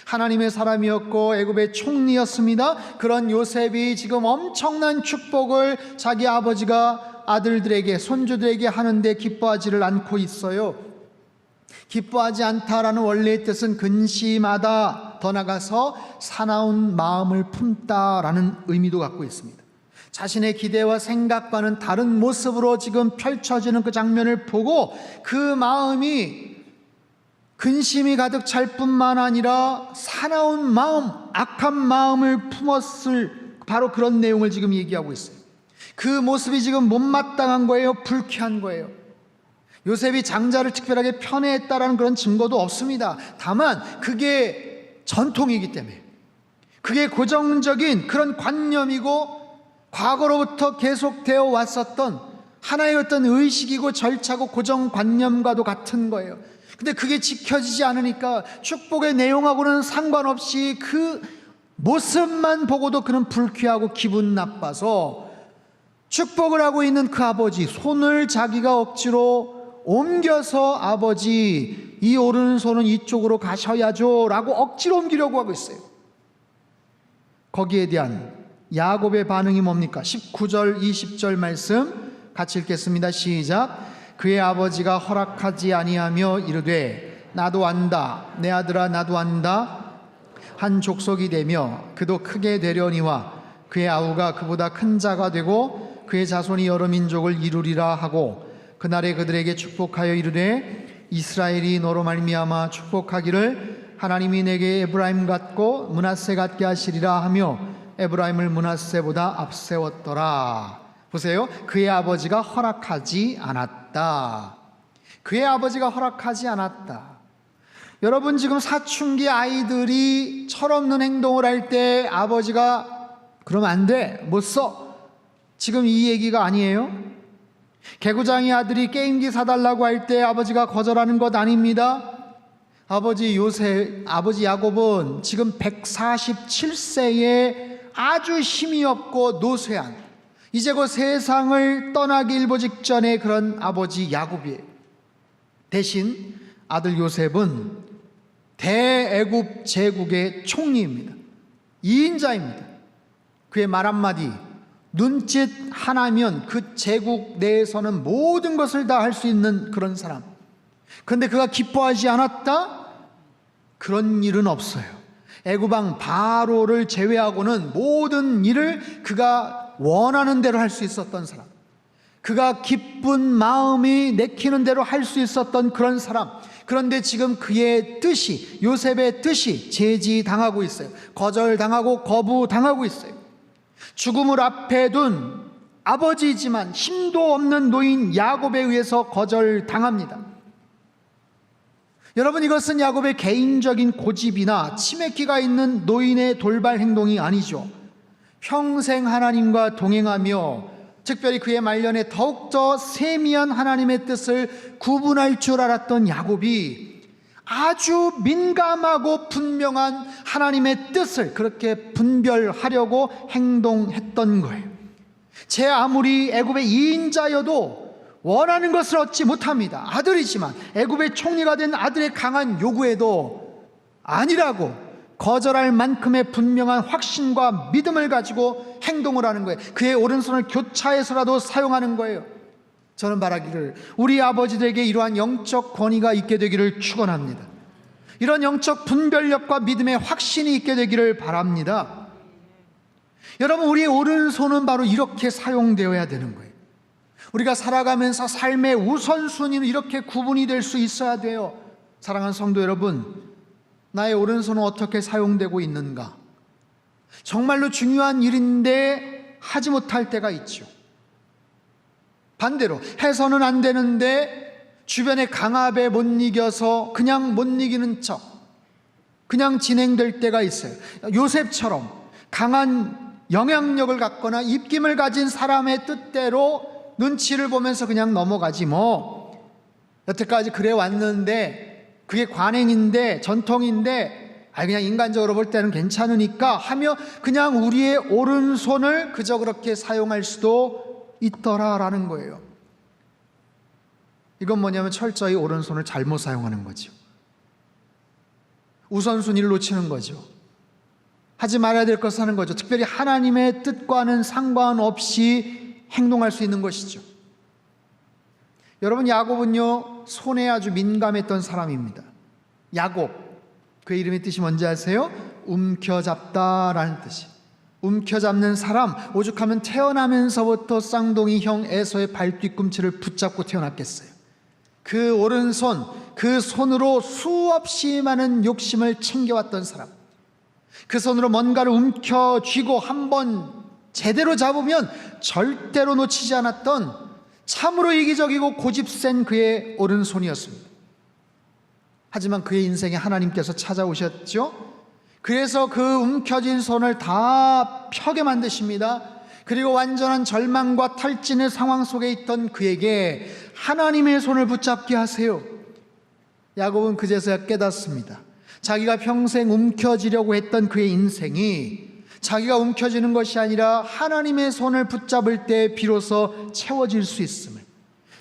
하나님의 사람이었고 애굽의 총리였습니다. 그런 요셉이 지금 엄청난 축복을 자기 아버지가 아들들에게, 손주들에게 하는데 기뻐하지를 않고 있어요. 기뻐하지 않다라는 원래의 뜻은 근심하다, 더 나아가서 사나운 마음을 품다라는 의미도 갖고 있습니다. 자신의 기대와 생각과는 다른 모습으로 지금 펼쳐지는 그 장면을 보고 그 마음이 근심이 가득 찰 뿐만 아니라 사나운 마음, 악한 마음을 품었을 바로 그런 내용을 지금 얘기하고 있어요. 그 모습이 지금 못마땅한 거예요. 불쾌한 거예요. 요셉이 장자를 특별하게 편애했다라는 그런 증거도 없습니다. 다만 그게 전통이기 때문에, 그게 고정적인 그런 관념이고 과거로부터 계속되어 왔었던 하나의 어떤 의식이고 절차고 고정관념과도 같은 거예요. 근데 그게 지켜지지 않으니까 축복의 내용하고는 상관없이 그 모습만 보고도 그는 불쾌하고 기분 나빠서 축복을 하고 있는 그 아버지 손을 자기가 억지로 옮겨서 아버지 이 오른손은 이쪽으로 가셔야죠 라고 억지로 옮기려고 하고 있어요. 거기에 대한 야곱의 반응이 뭡니까? 19절 20절 말씀 같이 읽겠습니다. 시작. 그의 아버지가 허락하지 아니하며 이르되 나도 안다, 내 아들아 나도 안다. 한 족속이 되며 그도 크게 되려니와 그의 아우가 그보다 큰 자가 되고 그의 자손이 여러 민족을 이루리라 하고 그날에 그들에게 축복하여 이르되 이스라엘이 너로 말미암아 축복하기를 하나님이 내게 에브라임 같고 므낫세 같게 하시리라 하며 에브라임을 므낫세보다 앞세웠더라. 보세요. 그의 아버지가 허락하지 않았다. 그의 아버지가 허락하지 않았다. 여러분 지금 사춘기 아이들이 철없는 행동을 할 때 아버지가 그러면 안 돼, 못 써, 지금 이 얘기가 아니에요. 개구장이 아들이 게임기 사달라고 할 때 아버지가 거절하는 것 아닙니다. 아버지 야곱은 지금 147세에 아주 힘이 없고 노쇠한, 이제 곧 세상을 떠나기 일보 직전의 그런 아버지 야곱이에요. 대신 아들 요셉은 대애굽 제국의 총리입니다. 2인자입니다. 그의 말 한마디, 눈짓 하나면 그 제국 내에서는 모든 것을 다 할 수 있는 그런 사람. 그런데 그가 기뻐하지 않았다? 그런 일은 없어요. 애굽왕 바로를 제외하고는 모든 일을 그가 원하는 대로 할 수 있었던 사람, 그가 기쁜 마음이 내키는 대로 할 수 있었던 그런 사람. 그런데 지금 그의 뜻이, 요셉의 뜻이 제지당하고 있어요. 거절당하고 거부당하고 있어요. 죽음을 앞에 둔 아버지이지만 힘도 없는 노인 야곱에 의해서 거절당합니다. 여러분, 이것은 야곱의 개인적인 고집이나 치매기가 있는 노인의 돌발 행동이 아니죠. 평생 하나님과 동행하며 특별히 그의 말년에 더욱더 세미한 하나님의 뜻을 구분할 줄 알았던 야곱이 아주 민감하고 분명한 하나님의 뜻을 그렇게 분별하려고 행동했던 거예요. 제 아무리 애굽의 2인자여도 원하는 것을 얻지 못합니다. 아들이지만 애굽의 총리가 된 아들의 강한 요구에도 아니라고 거절할 만큼의 분명한 확신과 믿음을 가지고 행동을 하는 거예요. 그의 오른손을 교차해서라도 사용하는 거예요. 저는 바라기를 우리 아버지들에게 이러한 영적 권위가 있게 되기를 축원합니다. 이런 영적 분별력과 믿음의 확신이 있게 되기를 바랍니다. 여러분, 우리의 오른손은 바로 이렇게 사용되어야 되는 거예요. 우리가 살아가면서 삶의 우선순위는 이렇게 구분이 될 수 있어야 돼요. 사랑하는 성도 여러분, 나의 오른손은 어떻게 사용되고 있는가? 정말로 중요한 일인데 하지 못할 때가 있죠. 반대로 해서는 안 되는데 주변의 강압에 못 이겨서 그냥 못 이기는 척, 그냥 진행될 때가 있어요. 요셉처럼 강한 영향력을 갖거나 입김을 가진 사람의 뜻대로 눈치를 보면서 그냥 넘어가지 뭐. 여태까지 그래 왔는데 그게 관행인데 전통인데 그냥 인간적으로 볼 때는 괜찮으니까 하며 그냥 우리의 오른손을 그저 그렇게 사용할 수도 있더라라는 거예요. 이건 뭐냐면 철저히 오른손을 잘못 사용하는 거죠. 우선순위를 놓치는 거죠. 하지 말아야 될 것을 하는 거죠. 특별히 하나님의 뜻과는 상관없이 행동할 수 있는 것이죠. 여러분, 야곱은요 손에 아주 민감했던 사람입니다. 야곱, 그의 이름의 뜻이 뭔지 아세요? 움켜잡다라는 뜻이. 움켜잡는 사람, 오죽하면 태어나면서부터 쌍둥이 형 에서의 발 뒤꿈치를 붙잡고 태어났겠어요. 그 오른손, 그 손으로 수없이 많은 욕심을 챙겨왔던 사람, 그 손으로 뭔가를 움켜쥐고 한번 제대로 잡으면 절대로 놓치지 않았던 참으로 이기적이고 고집센 그의 오른손이었습니다. 하지만 그의 인생에 하나님께서 찾아오셨죠. 그래서 그 움켜진 손을 다 펴게 만드십니다. 그리고 완전한 절망과 탈진의 상황 속에 있던 그에게 하나님의 손을 붙잡게 하세요. 야곱은 그제서야 깨닫습니다. 자기가 평생 움켜쥐려고 했던 그의 인생이 자기가 움켜쥐는 것이 아니라 하나님의 손을 붙잡을 때 비로소 채워질 수 있음을,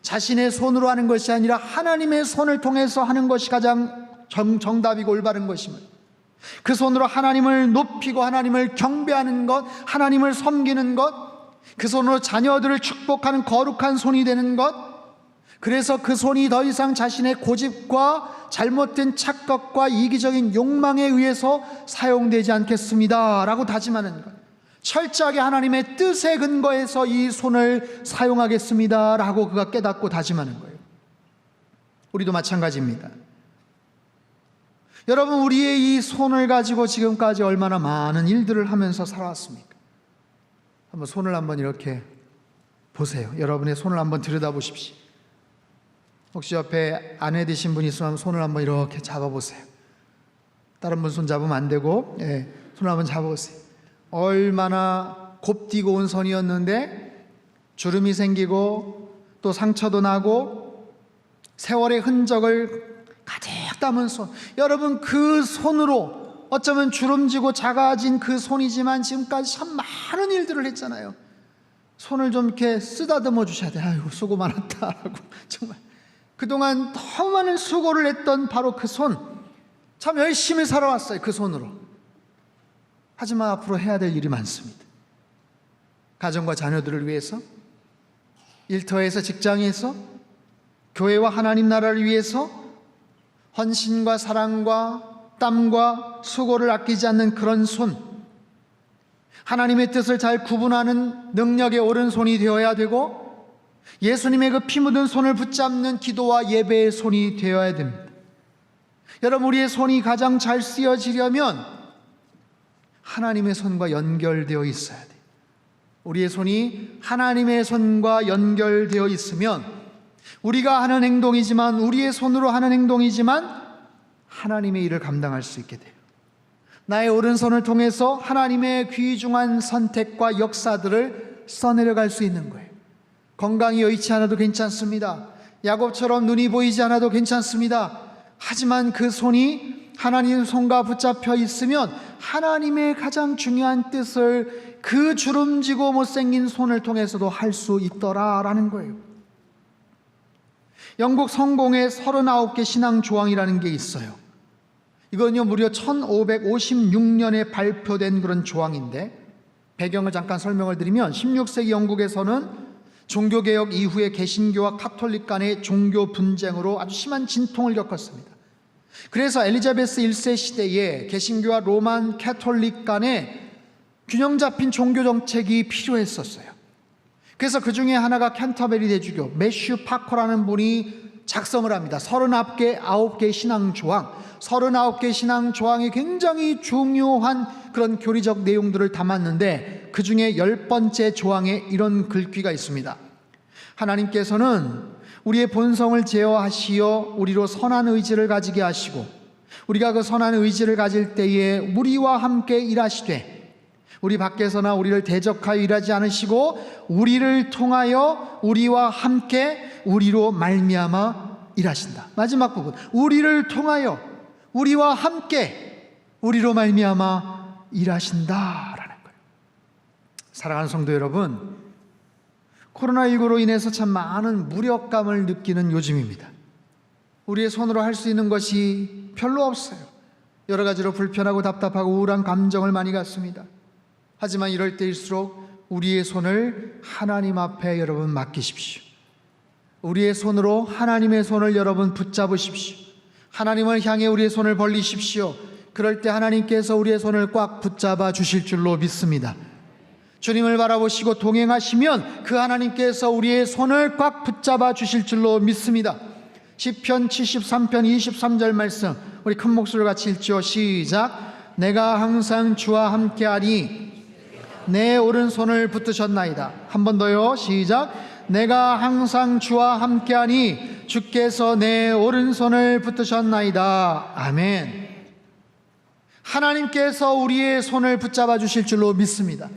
자신의 손으로 하는 것이 아니라 하나님의 손을 통해서 하는 것이 가장 정답이고 올바른 것임을, 그 손으로 하나님을 높이고 하나님을 경배하는 것, 하나님을 섬기는 것, 그 손으로 자녀들을 축복하는 거룩한 손이 되는 것, 그래서 그 손이 더 이상 자신의 고집과 잘못된 착각과 이기적인 욕망에 의해서 사용되지 않겠습니다 라고 다짐하는 것, 철저하게 하나님의 뜻에 근거해서 이 손을 사용하겠습니다 라고 그가 깨닫고 다짐하는 거예요. 우리도 마찬가지입니다. 여러분, 우리의 이 손을 가지고 지금까지 얼마나 많은 일들을 하면서 살아왔습니까? 한번 손을 한번 이렇게 보세요. 여러분의 손을 한번 들여다보십시오. 혹시 옆에 아내 되신 분이 있으면 손을 한번 이렇게 잡아보세요. 다른 분 손 잡으면 안 되고, 손을 한번 잡아보세요. 얼마나 곱디고 온 손이었는데 주름이 생기고 또 상처도 나고 세월의 흔적을 가득 담은 손. 여러분, 그 손으로 어쩌면 주름지고 작아진 그 손이지만 지금까지 참 많은 일들을 했잖아요. 손을 좀 이렇게 쓰다듬어 주셔야 돼요. 아이고, 수고 많았다라고. 정말 그동안 너무 많은 수고를 했던 바로 그 손, 참 열심히 살아왔어요, 그 손으로. 하지만 앞으로 해야 될 일이 많습니다. 가정과 자녀들을 위해서, 일터에서, 직장에서, 교회와 하나님 나라를 위해서 헌신과 사랑과 땀과 수고를 아끼지 않는 그런 손, 하나님의 뜻을 잘 구분하는 능력의 옳은 손이 되어야 되고, 예수님의 그 피 묻은 손을 붙잡는 기도와 예배의 손이 되어야 됩니다. 여러분, 우리의 손이 가장 잘 쓰여지려면 하나님의 손과 연결되어 있어야 돼요. 우리의 손이 하나님의 손과 연결되어 있으면 우리가 하는 행동이지만, 우리의 손으로 하는 행동이지만 하나님의 일을 감당할 수 있게 돼요. 나의 오른손을 통해서 하나님의 귀중한 선택과 역사들을 써내려갈 수 있는 거예요. 건강이 여의치 않아도 괜찮습니다. 야곱처럼 눈이 보이지 않아도 괜찮습니다. 하지만 그 손이 하나님의 손과 붙잡혀 있으면 하나님의 가장 중요한 뜻을 그 주름지고 못생긴 손을 통해서도 할 수 있더라라는 거예요. 영국 성공의 39개 신앙 조항이라는 게 있어요. 이건요, 무려 1556년에 발표된 그런 조항인데, 배경을 잠깐 설명을 드리면 16세기 영국에서는 종교개혁 이후에 개신교와 카톨릭 간의 종교 분쟁으로 아주 심한 진통을 겪었습니다. 그래서 엘리자베스 1세 시대에 개신교와 로만 카톨릭 간의 균형 잡힌 종교 정책이 필요했었어요. 그래서 그 중에 하나가 캔터베리 대주교 매슈 파커라는 분이 작성을 합니다. 39개 신앙 조항, 39개 신앙 조항이 굉장히 중요한 그런 교리적 내용들을 담았는데, 그 중에 10번째 조항에 이런 글귀가 있습니다. 하나님께서는 우리의 본성을 제어하시어 우리로 선한 의지를 가지게 하시고, 우리가 그 선한 의지를 가질 때에 우리와 함께 일하시되, 우리 밖에서나 우리를 대적하여 일하지 않으시고 우리를 통하여 우리와 함께 우리로 말미암아 일하신다. 마지막 부분, 우리를 통하여 우리와 함께 우리로 말미암아 일하신다라는 거예요. 사랑하는 성도 여러분, 코로나19로 인해서 참 많은 무력감을 느끼는 요즘입니다. 우리의 손으로 할 수 있는 것이 별로 없어요. 여러 가지로 불편하고 답답하고 우울한 감정을 많이 갖습니다. 하지만 이럴 때일수록 우리의 손을 하나님 앞에 여러분 맡기십시오. 우리의 손으로 하나님의 손을 여러분 붙잡으십시오. 하나님을 향해 우리의 손을 벌리십시오. 그럴 때 하나님께서 우리의 손을 꽉 붙잡아 주실 줄로 믿습니다. 주님을 바라보시고 동행하시면 그 하나님께서 우리의 손을 꽉 붙잡아 주실 줄로 믿습니다. 시편 73편 23절 말씀, 우리 큰 목소리로 같이 읽죠. 시작. 내가 항상 주와 함께하니 내 오른손을 붙드셨나이다. 한 번 더요. 시작. 내가 항상 주와 함께하니 주께서 내 오른손을 붙드셨나이다. 아멘. 하나님께서 우리의 손을 붙잡아 주실 줄로 믿습니다.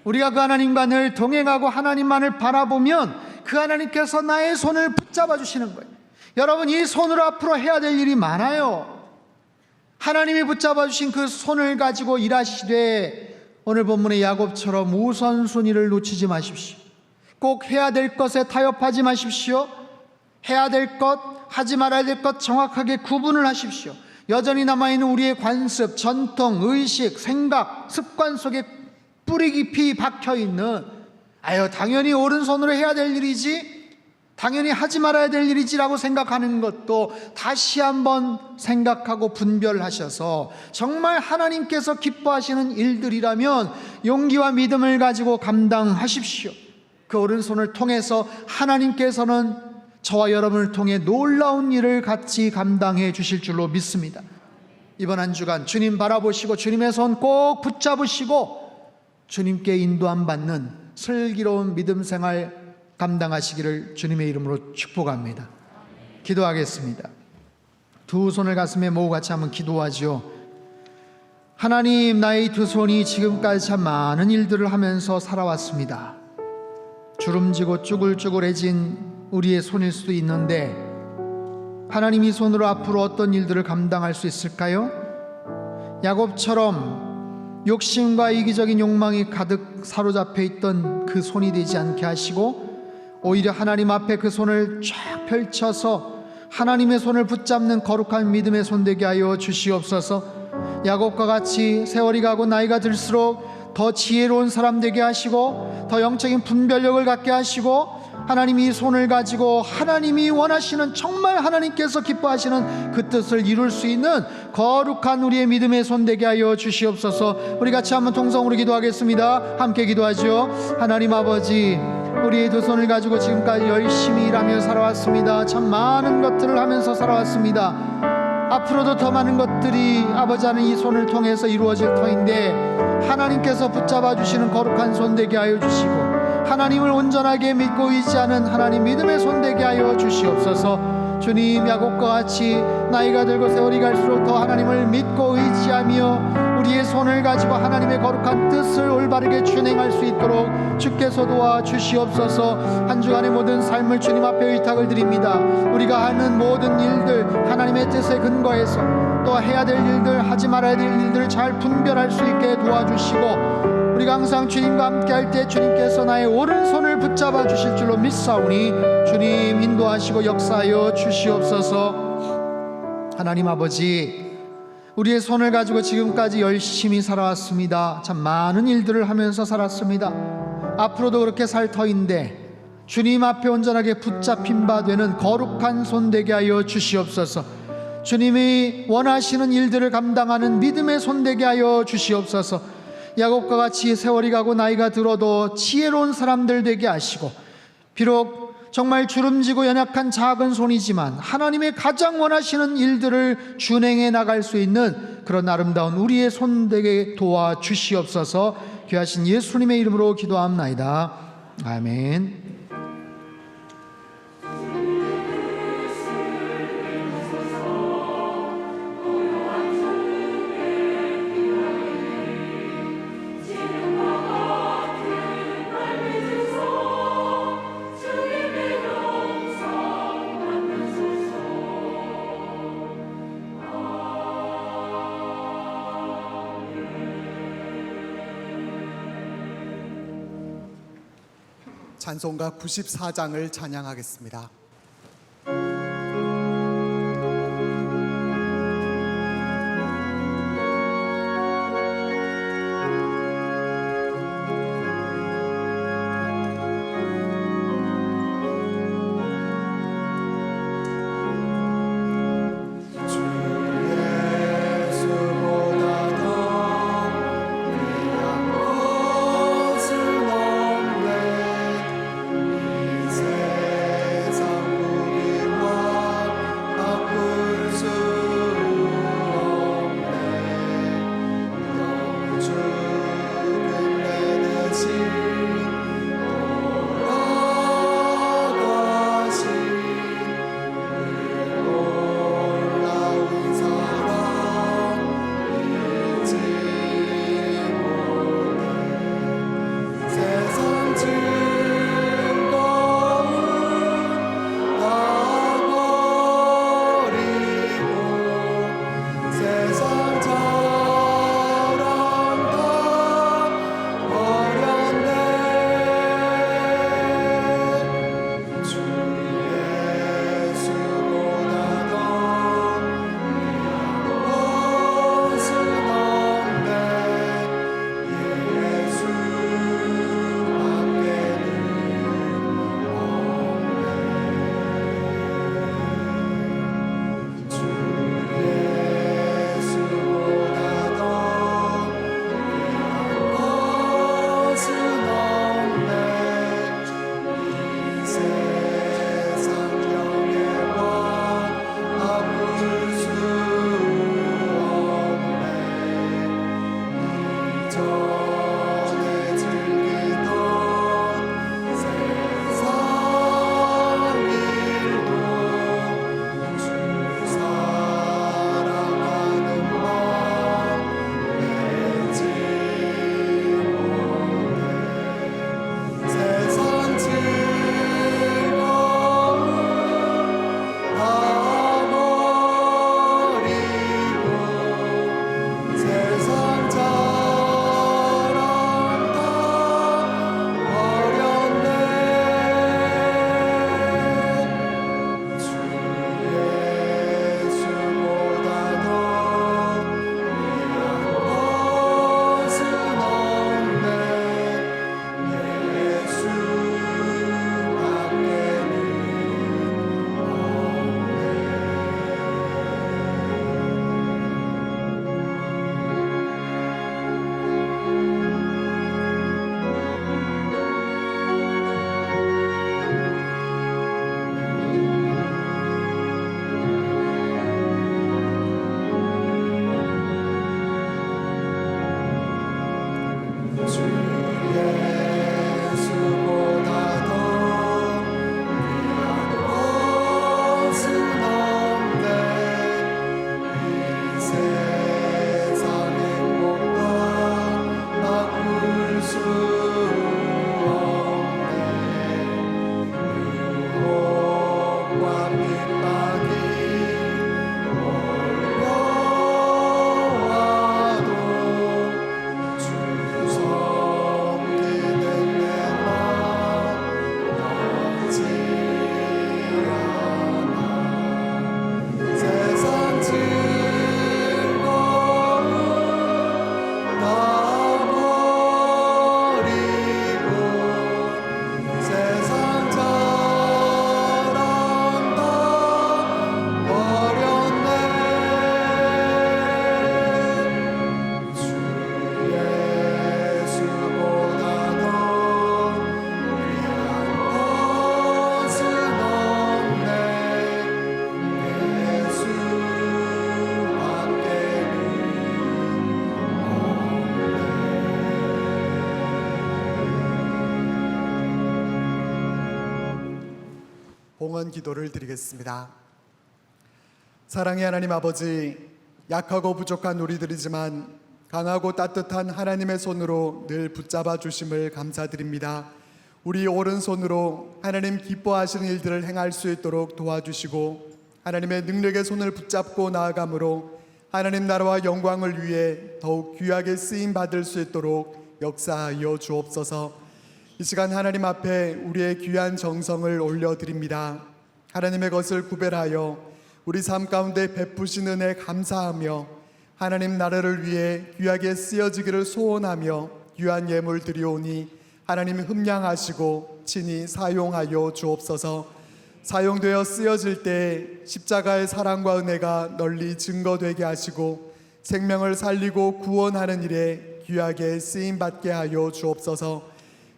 우리가 그 하나님과 늘 동행하고 하나님만을 바라보면 그 하나님께서 나의 손을 붙잡아 주시는 거예요. 여러분, 이 손으로 앞으로 해야 될 일이 많아요. 하나님이 붙잡아 주신 그 손을 가지고 일하시되, 오늘 본문의 야곱처럼 우선순위를 놓치지 마십시오. 꼭 해야 될 것에 타협하지 마십시오. 해야 될 것, 하지 말아야 될 것 정확하게 구분을 하십시오. 여전히 남아있는 우리의 관습, 전통, 의식, 생각, 습관 속에 뿌리 깊이 박혀있는, 당연히 오른손으로 해야 될 일이지, 당연히 하지 말아야 될 일이지라고 생각하는 것도 다시 한번 생각하고 분별하셔서 정말 하나님께서 기뻐하시는 일들이라면 용기와 믿음을 가지고 감당하십시오. 그 오른손을 통해서 하나님께서는 저와 여러분을 통해 놀라운 일을 같이 감당해 주실 줄로 믿습니다. 이번 한 주간 주님 바라보시고 주님의 손 꼭 붙잡으시고 주님께 인도함 받는 슬기로운 믿음 생활 감당하시기를 주님의 이름으로 축복합니다. 기도하겠습니다. 두 손을 가슴에 모으고 같이 한번 기도하죠. 하나님, 나의 두 손이 지금까지 참 많은 일들을 하면서 살아왔습니다. 주름지고 쭈글쭈글해진 우리의 손일 수도 있는데, 하나님이 손으로 앞으로 어떤 일들을 감당할 수 있을까요? 야곱처럼 욕심과 이기적인 욕망이 가득 사로잡혀 있던 그 손이 되지 않게 하시고 오히려 하나님 앞에 그 손을 쫙 펼쳐서 하나님의 손을 붙잡는 거룩한 믿음의 손 되게 하여 주시옵소서. 야곱과 같이 세월이 가고 나이가 들수록 더 지혜로운 사람 되게 하시고 더 영적인 분별력을 갖게 하시고 하나님이 이 손을 가지고 하나님이 원하시는, 정말 하나님께서 기뻐하시는 그 뜻을 이룰 수 있는 거룩한 우리의 믿음의 손 되게 하여 주시옵소서. 우리 같이 한번 통성으로 기도하겠습니다. 함께 기도하죠. 하나님 아버지, 우리의 두 손을 가지고 지금까지 열심히 일하며 살아왔습니다. 참 많은 것들을 하면서 살아왔습니다. 앞으로도 더 많은 것들이 아버지 하는 이 손을 통해서 이루어질 터인데 하나님께서 붙잡아 주시는 거룩한 손 되게 하여 주시고 하나님을 온전하게 믿고 의지하는 하나님 믿음의 손 되게 하여 주시옵소서. 주님, 야곱과 같이 나이가 들고 세월이 갈수록 더 하나님을 믿고 의지하며 우리의 손을 가지고 하나님의 거룩한 뜻을 올바르게 준행할 수 있도록 주께서 도와 주시옵소서. 한 주간의 모든 삶을 주님 앞에 의탁을 드립니다. 우리가 하는 모든 일들 하나님의 뜻에 근거해서 또 해야 될 일들, 하지 말아야 될 일들을 잘 분별할 수 있게 도와주시고 우리가 항상 주님과 함께 할 때 주님께서 나의 오른손을 붙잡아 주실 줄로 믿사오니 주님 인도하시고 역사하여 주시옵소서. 하나님 아버지, 우리의 손을 가지고 지금까지 열심히 살아왔습니다. 참 많은 일들을 하면서 살았습니다. 앞으로도 그렇게 살 터인데 주님 앞에 온전하게 붙잡힌 바 되는 거룩한 손 되게 하여 주시옵소서. 주님이 원하시는 일들을 감당하는 믿음의 손 되게 하여 주시옵소서. 야곱과 같이 세월이 가고 나이가 들어도 지혜로운 사람들 되게 하시고 비록 정말 주름지고 연약한 작은 손이지만 하나님의 가장 원하시는 일들을 준행해 나갈 수 있는 그런 아름다운 우리의 손 되게 도와주시옵소서. 귀하신 예수님의 이름으로 기도합나이다. 아멘. 찬송가 94장을 찬양하겠습니다. 세상 봉헌 기도를 드리겠습니다. 사랑의 하나님 아버지, 약하고 부족한 우리들이지만 강하고 따뜻한 하나님의 손으로 늘 붙잡아 주심을 감사드립니다. 우리 오른손으로 하나님 기뻐하시는 일들을 행할 수 있도록 도와주시고 하나님의 능력의 손을 붙잡고 나아감으로 하나님 나라와 영광을 위해 더욱 귀하게 쓰임 받을 수 있도록 역사하여 주옵소서. 이 시간 하나님 앞에 우리의 귀한 정성을 올려드립니다. 하나님의 것을 구별하여 우리 삶 가운데 베푸신 은혜 감사하며 하나님 나라를 위해 귀하게 쓰여지기를 소원하며 귀한 예물 드리오니 하나님 흠량하시고 친히 사용하여 주옵소서. 사용되어 쓰여질 때 십자가의 사랑과 은혜가 널리 증거되게 하시고 생명을 살리고 구원하는 일에 귀하게 쓰임받게 하여 주옵소서.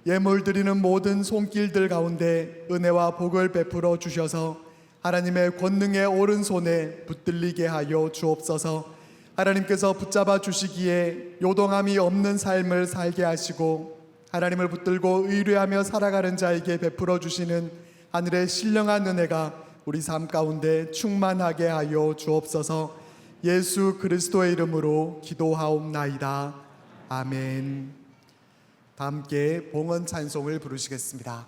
예물 드리는 모든 손길들 가운데 은혜와 복을 베풀어 주셔서 하나님의 권능의 오른손에 붙들리게 하여 주옵소서. 하나님께서 붙잡아 주시기에 요동함이 없는 삶을 살게 하시고 하나님을 붙들고 의뢰하며 살아가는 자에게 베풀어 주시는 하늘의 신령한 은혜가 우리 삶 가운데 충만하게 하여 주옵소서. 예수 그리스도의 이름으로 기도하옵나이다. 아멘. 다 함께 봉헌 찬송을 부르시겠습니다.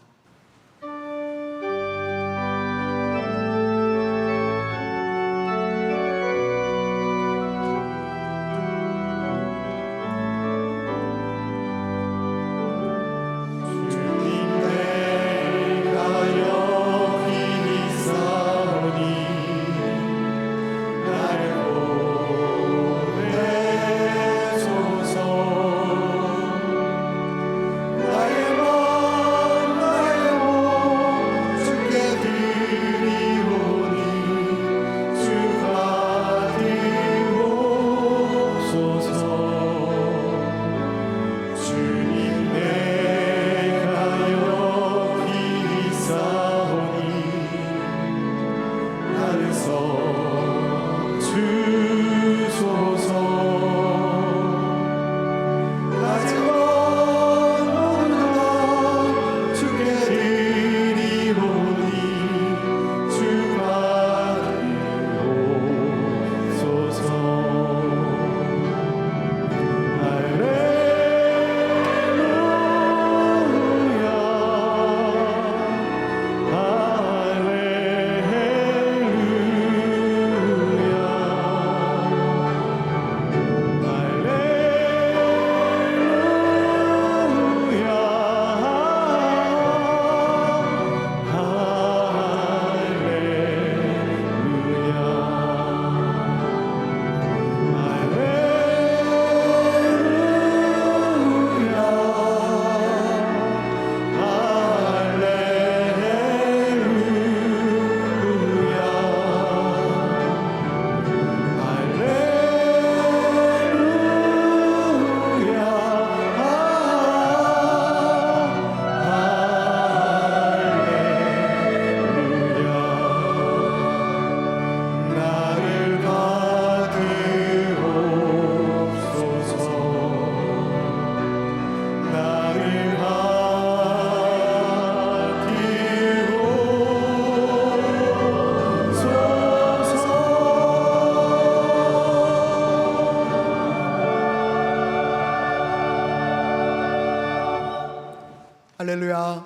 할렐루야.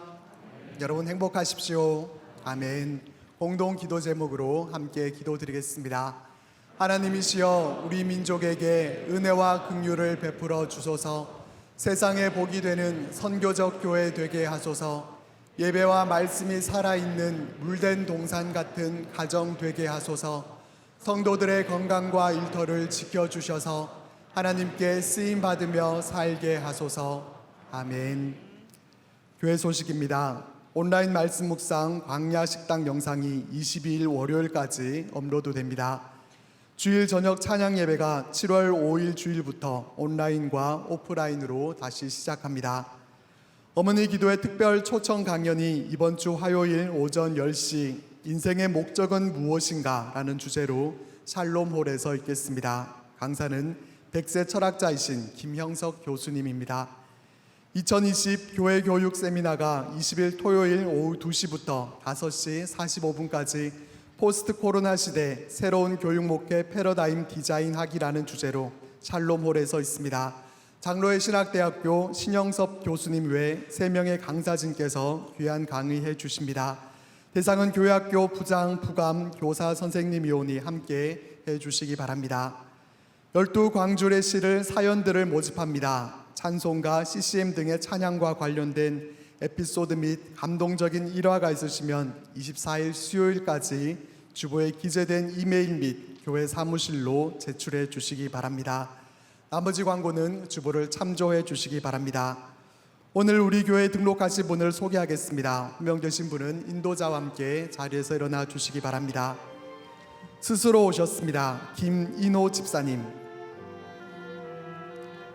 여러분 행복하십시오. 아멘. 공동 기도 제목으로 함께 기도드리겠습니다. 하나님이시여 우리 민족에게 은혜와 긍휼을 베풀어 주소서. 세상에 복이 되는 선교적 교회 되게 하소서. 예배와 말씀이 살아있는 물된 동산 같은 가정 되게 하소서. 성도들의 건강과 일터를 지켜주셔서 하나님께 쓰임받으며 살게 하소서. 아멘. 교회 소식입니다. 온라인 말씀 묵상 광야 식당 영상이 22일 월요일까지 업로드됩니다. 주일 저녁 찬양 예배가 7월 5일 주일부터 온라인과 오프라인으로 다시 시작합니다. 어머니 기도의 특별 초청 강연이 이번 주 화요일 오전 10시 인생의 목적은 무엇인가? 라는 주제로 샬롬홀에서 있겠습니다. 강사는 백세 철학자이신 김형석 교수님입니다. 2020 교회 교육 세미나가 20일 토요일 오후 2시부터 5시 45분까지 포스트 코로나 시대 새로운 교육 목회 패러다임 디자인 학이라는 주제로 샬롬홀에서 있습니다. 장로회 신학대학교 신영섭 교수님 외 3명의 강사진께서 귀한 강의해 주십니다. 대상은 교회학교 부장, 부감, 교사 선생님위원이 함께 해 주시기 바랍니다. 12광줄의 시를 사연들을 모집합니다. 찬송가, CCM 등의 찬양과 관련된 에피소드 및 감동적인 일화가 있으시면 24일 수요일까지 주보에 기재된 이메일 및 교회 사무실로 제출해 주시기 바랍니다. 나머지 광고는 주보를 참조해 주시기 바랍니다. 오늘 우리 교회에 등록하신 분을 소개하겠습니다. 호명되신 분은 인도자와 함께 자리에서 일어나 주시기 바랍니다. 스스로 오셨습니다. 김인호 집사님.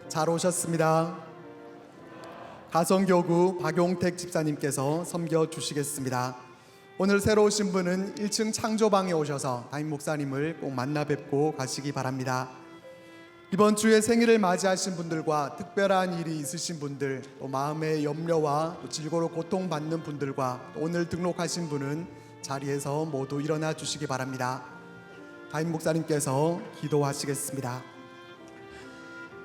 잘 오셨습니다. 가성교구 박용택 집사님께서 섬겨 주시겠습니다. 오늘 새로 오신 분은 1층 창조방에 오셔서 담임 목사님을 꼭 만나 뵙고 가시기 바랍니다. 이번 주에 생일을 맞이하신 분들과 특별한 일이 있으신 분들, 또 마음의 염려와 또 질고로 고통받는 분들과 또 오늘 등록하신 분은 자리에서 모두 일어나 주시기 바랍니다. 담임 목사님께서 기도하시겠습니다.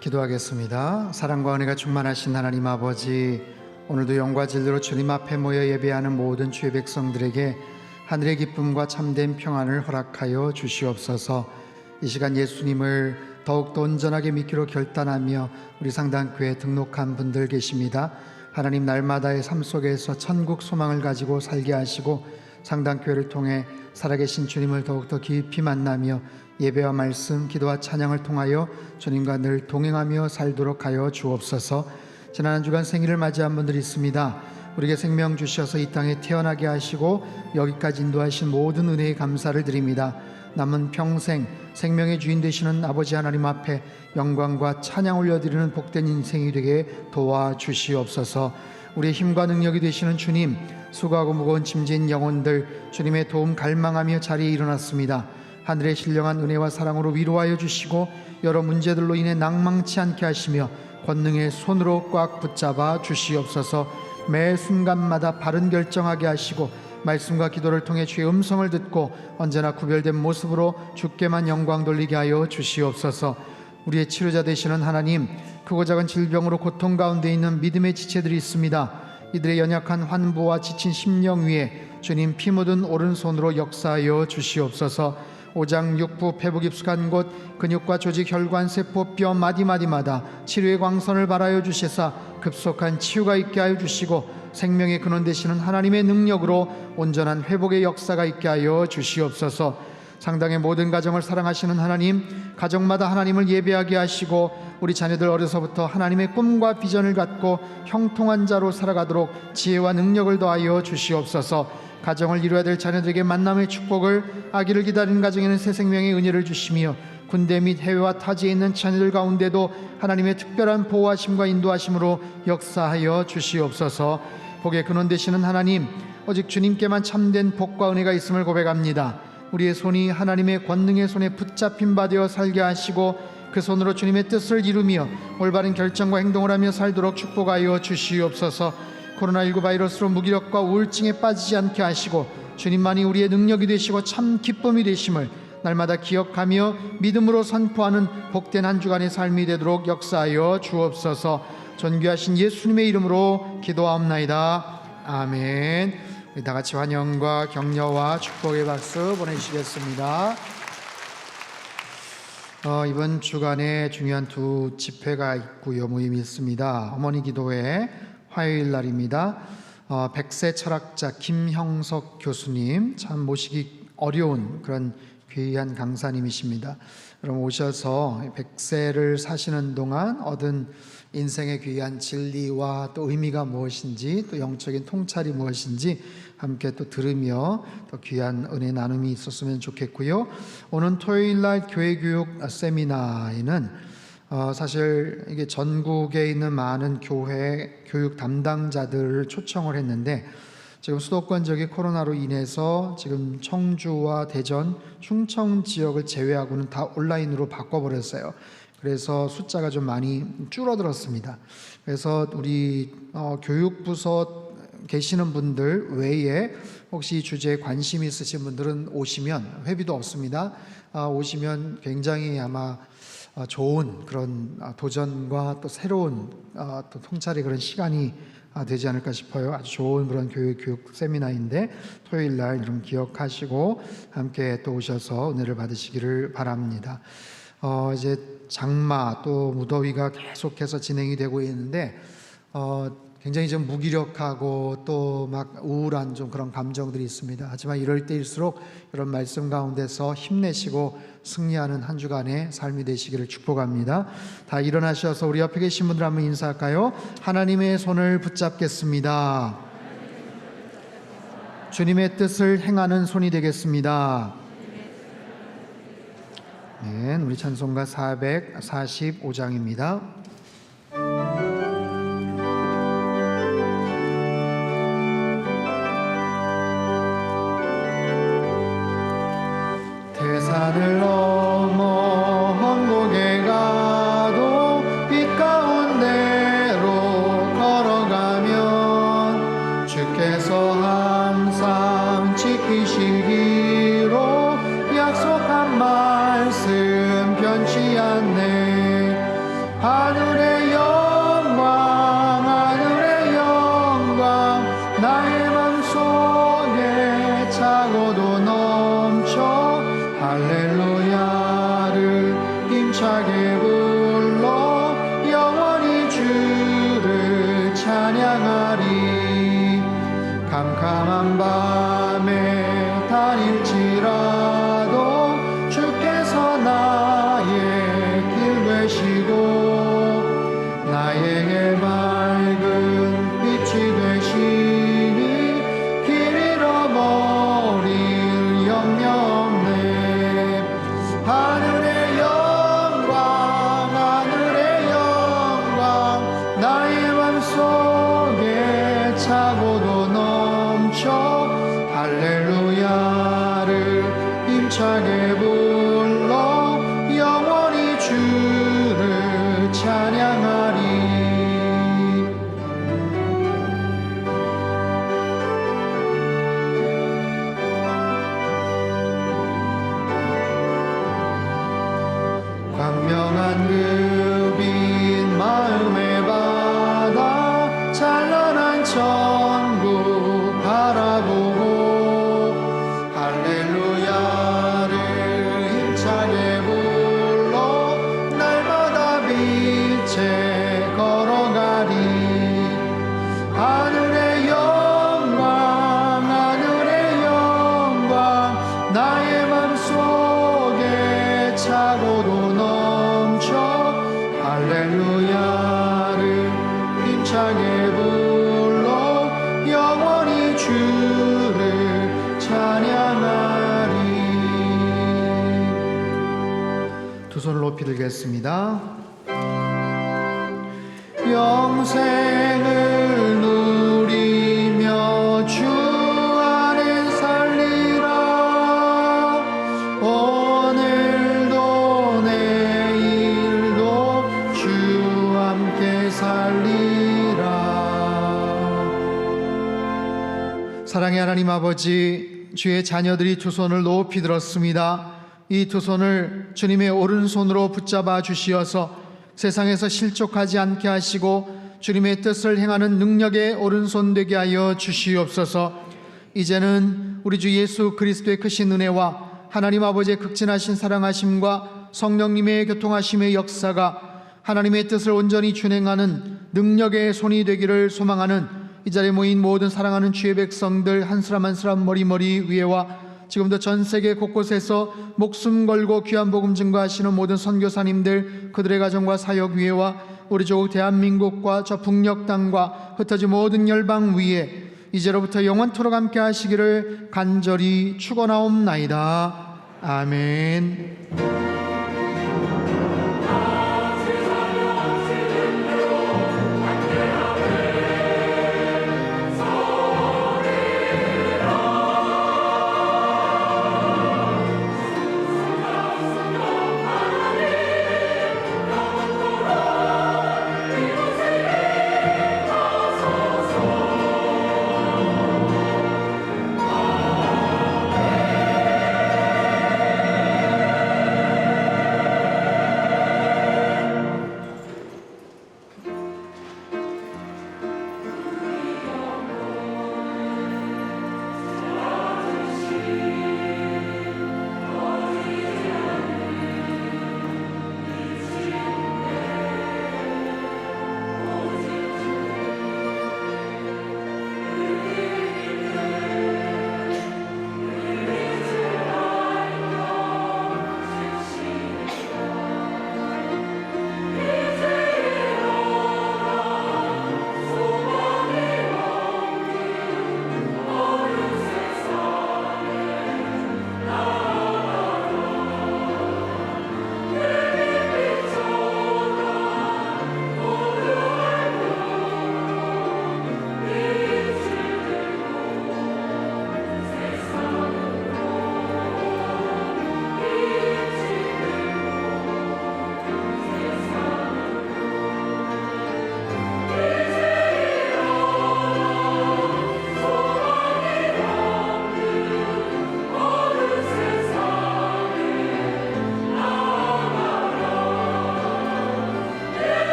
기도하겠습니다. 사랑과 은혜가 충만하신 하나님 아버지, 오늘도 영과 진리로 주님 앞에 모여 예배하는 모든 주의 백성들에게 하늘의 기쁨과 참된 평안을 허락하여 주시옵소서. 이 시간 예수님을 더욱더 온전하게 믿기로 결단하며 우리 상당교회에 등록한 분들 계십니다. 하나님, 날마다의 삶 속에서 천국 소망을 가지고 살게 하시고 상당교회를 통해 살아계신 주님을 더욱더 깊이 만나며 예배와 말씀, 기도와 찬양을 통하여 주님과 늘 동행하며 살도록 하여 주옵소서. 지난 한 주간 생일을 맞이한 분들이 있습니다. 우리에게 생명 주셔서 이 땅에 태어나게 하시고 여기까지 인도하신 모든 은혜에 감사를 드립니다. 남은 평생 생명의 주인 되시는 아버지 하나님 앞에 영광과 찬양 올려드리는 복된 인생이 되게 도와주시옵소서. 우리의 힘과 능력이 되시는 주님, 수고하고 무거운 짐진 영혼들 주님의 도움 갈망하며 자리에 일어났습니다. 하늘의 신령한 은혜와 사랑으로 위로하여 주시고 여러 문제들로 인해 낭망치 않게 하시며 권능의 손으로 꽉 붙잡아 주시옵소서. 매 순간마다 바른 결정하게 하시고 말씀과 기도를 통해 주의 음성을 듣고 언제나 구별된 모습으로 주께만 영광 돌리게 하여 주시옵소서. 우리의 치료자 되시는 하나님, 크고 작은 질병으로 고통 가운데 있는 믿음의 지체들이 있습니다. 이들의 연약한 환부와 지친 심령 위에 주님 피 묻은 오른손으로 역사하여 주시옵소서. 오장 육부 폐부 깊숙한 곳 근육과 조직 혈관 세포 뼈 마디마디마다 치료의 광선을 발하여 주시사 급속한 치유가 있게 하여 주시고 생명의 근원 되시는 하나님의 능력으로 온전한 회복의 역사가 있게 하여 주시옵소서. 상당의 모든 가정을 사랑하시는 하나님, 가정마다 하나님을 예배하게 하시고 우리 자녀들 어려서부터 하나님의 꿈과 비전을 갖고 형통한 자로 살아가도록 지혜와 능력을 더하여 주시옵소서. 가정을 이루어야 될 자녀들에게 만남의 축복을, 아기를 기다리는 가정에는 새 생명의 은혜를 주시며 군대 및 해외와 타지에 있는 자녀들 가운데도 하나님의 특별한 보호하심과 인도하심으로 역사하여 주시옵소서. 복의 근원 되시는 하나님, 오직 주님께만 참된 복과 은혜가 있음을 고백합니다. 우리의 손이 하나님의 권능의 손에 붙잡힌 바 되어 살게 하시고 그 손으로 주님의 뜻을 이루며 올바른 결정과 행동을 하며 살도록 축복하여 주시옵소서. 코로나19 바이러스로 무기력과 우울증에 빠지지 않게 하시고 주님만이 우리의 능력이 되시고 참 기쁨이 되심을 날마다 기억하며 믿음으로 선포하는 복된 한 주간의 삶이 되도록 역사하여 주옵소서. 존귀하신 예수님의 이름으로 기도하옵나이다. 아멘. 우리 다 같이 환영과 격려와 축복의 박수 보내주시겠습니다. 이번 주간에 중요한 두 집회가 있고요, 모임이 있습니다. 어머니 기도회 화요일 날입니다. 백세 철학자 김형석 교수님, 참 모시기 어려운 그런 귀한 강사님이십니다. 여러분 오셔서 백세를 사시는 동안 얻은 인생의 귀한 진리와 또 의미가 무엇인지, 또 영적인 통찰이 무엇인지 함께 또 들으며 또 귀한 은혜 나눔이 있었으면 좋겠고요. 오늘 토요일 날 교회교육 세미나에는 사실 이게 전국에 있는 많은 교회 교육 담당자들을 초청을 했는데 지금 수도권 지역의 코로나로 인해서 지금 청주와 대전, 충청 지역을 제외하고는 다 온라인으로 바꿔버렸어요. 그래서 숫자가 좀 많이 줄어들었습니다. 그래서 우리 교육부서 계시는 분들 외에 혹시 이 주제에 관심 있으신 분들은 오시면, 회비도 없습니다. 오시면 굉장히 아마 좋은 그런 도전과 또 새로운 또 통찰의 그런 시간이 되지 않을까 싶어요. 아주 좋은 그런 교육 세미나인데 토요일 날 여러분 기억하시고 함께 또 오셔서 은혜를 받으시기를 바랍니다. 이제 장마 또 무더위가 계속해서 진행이 되고 있는데 굉장히 좀 무기력하고 또 막 우울한 좀 그런 감정들이 있습니다. 하지만 이럴 때일수록 이런 말씀 가운데서 힘내시고 승리하는 한 주간의 삶이 되시기를 축복합니다. 다 일어나셔서 우리 옆에 계신 분들 한번 인사할까요? 하나님의 손을 붙잡겠습니다. 주님의 뜻을 행하는 손이 되겠습니다. 네, 우리 찬송가 445장입니다. 대산을 넘어 한국에 가도 빛 가운데로 걸어가면 주께서 항상 지키시기로 약속한 말씀 변치 않네. 하늘의 영광 하늘의 영광 나의 맘속에 차고도 넘쳐 할렐루야를 힘차게 불러 영원히 주를 찬양하리. 캄캄한 밤에 다닐지라도 주께서 나의 길 되시고 나에게 맑은 빛이 되시니 길 잃어버릴 염려 없네. 하늘의 영광 하늘의 영광 나의 맘속에 차고도 넘쳐 할렐루야를 힘차게 불러 영원히 주를 찬양하리. 광명한 그 빛 마음의 바다 찬란한 천국 바라보고 할렐루야를 힘차게 불러 날마다 빛에 걸어가리. 하늘의 영광 하늘의 영광 나의 맘속에 차고도 넘쳐 할렐루야를 힘차게 불러 영원히 주를 찬양하리. 두 손을 높이 들겠습니다. 영생을 누리며 주 안에 살리라. 오늘도 내일도 주 함께 살리라. 사랑의 하나님 아버지, 주의 자녀들이 두 손을 높이 들었습니다. 이 두 손을 주님의 오른손으로 붙잡아 주시어서 세상에서 실족하지 않게 하시고 주님의 뜻을 행하는 능력의 오른손 되게 하여 주시옵소서. 이제는 우리 주 예수 그리스도의 크신 은혜와 하나님 아버지의 극진하신 사랑하심과 성령님의 교통하심의 역사가 하나님의 뜻을 온전히 준행하는 능력의 손이 되기를 소망하는 이 자리에 모인 모든 사랑하는 주의 백성들 한 사람 한 사람 머리머리 위에와 지금도 전 세계 곳곳에서 목숨 걸고 귀한 복음 증거하시는 모든 선교사님들, 그들의 가정과 사역 위에와 우리 조국 대한민국과 저 북녘 땅과 흩어진 모든 열방 위에 이제로부터 영원토록 함께 하시기를 간절히 축원하옵나이다. 아멘.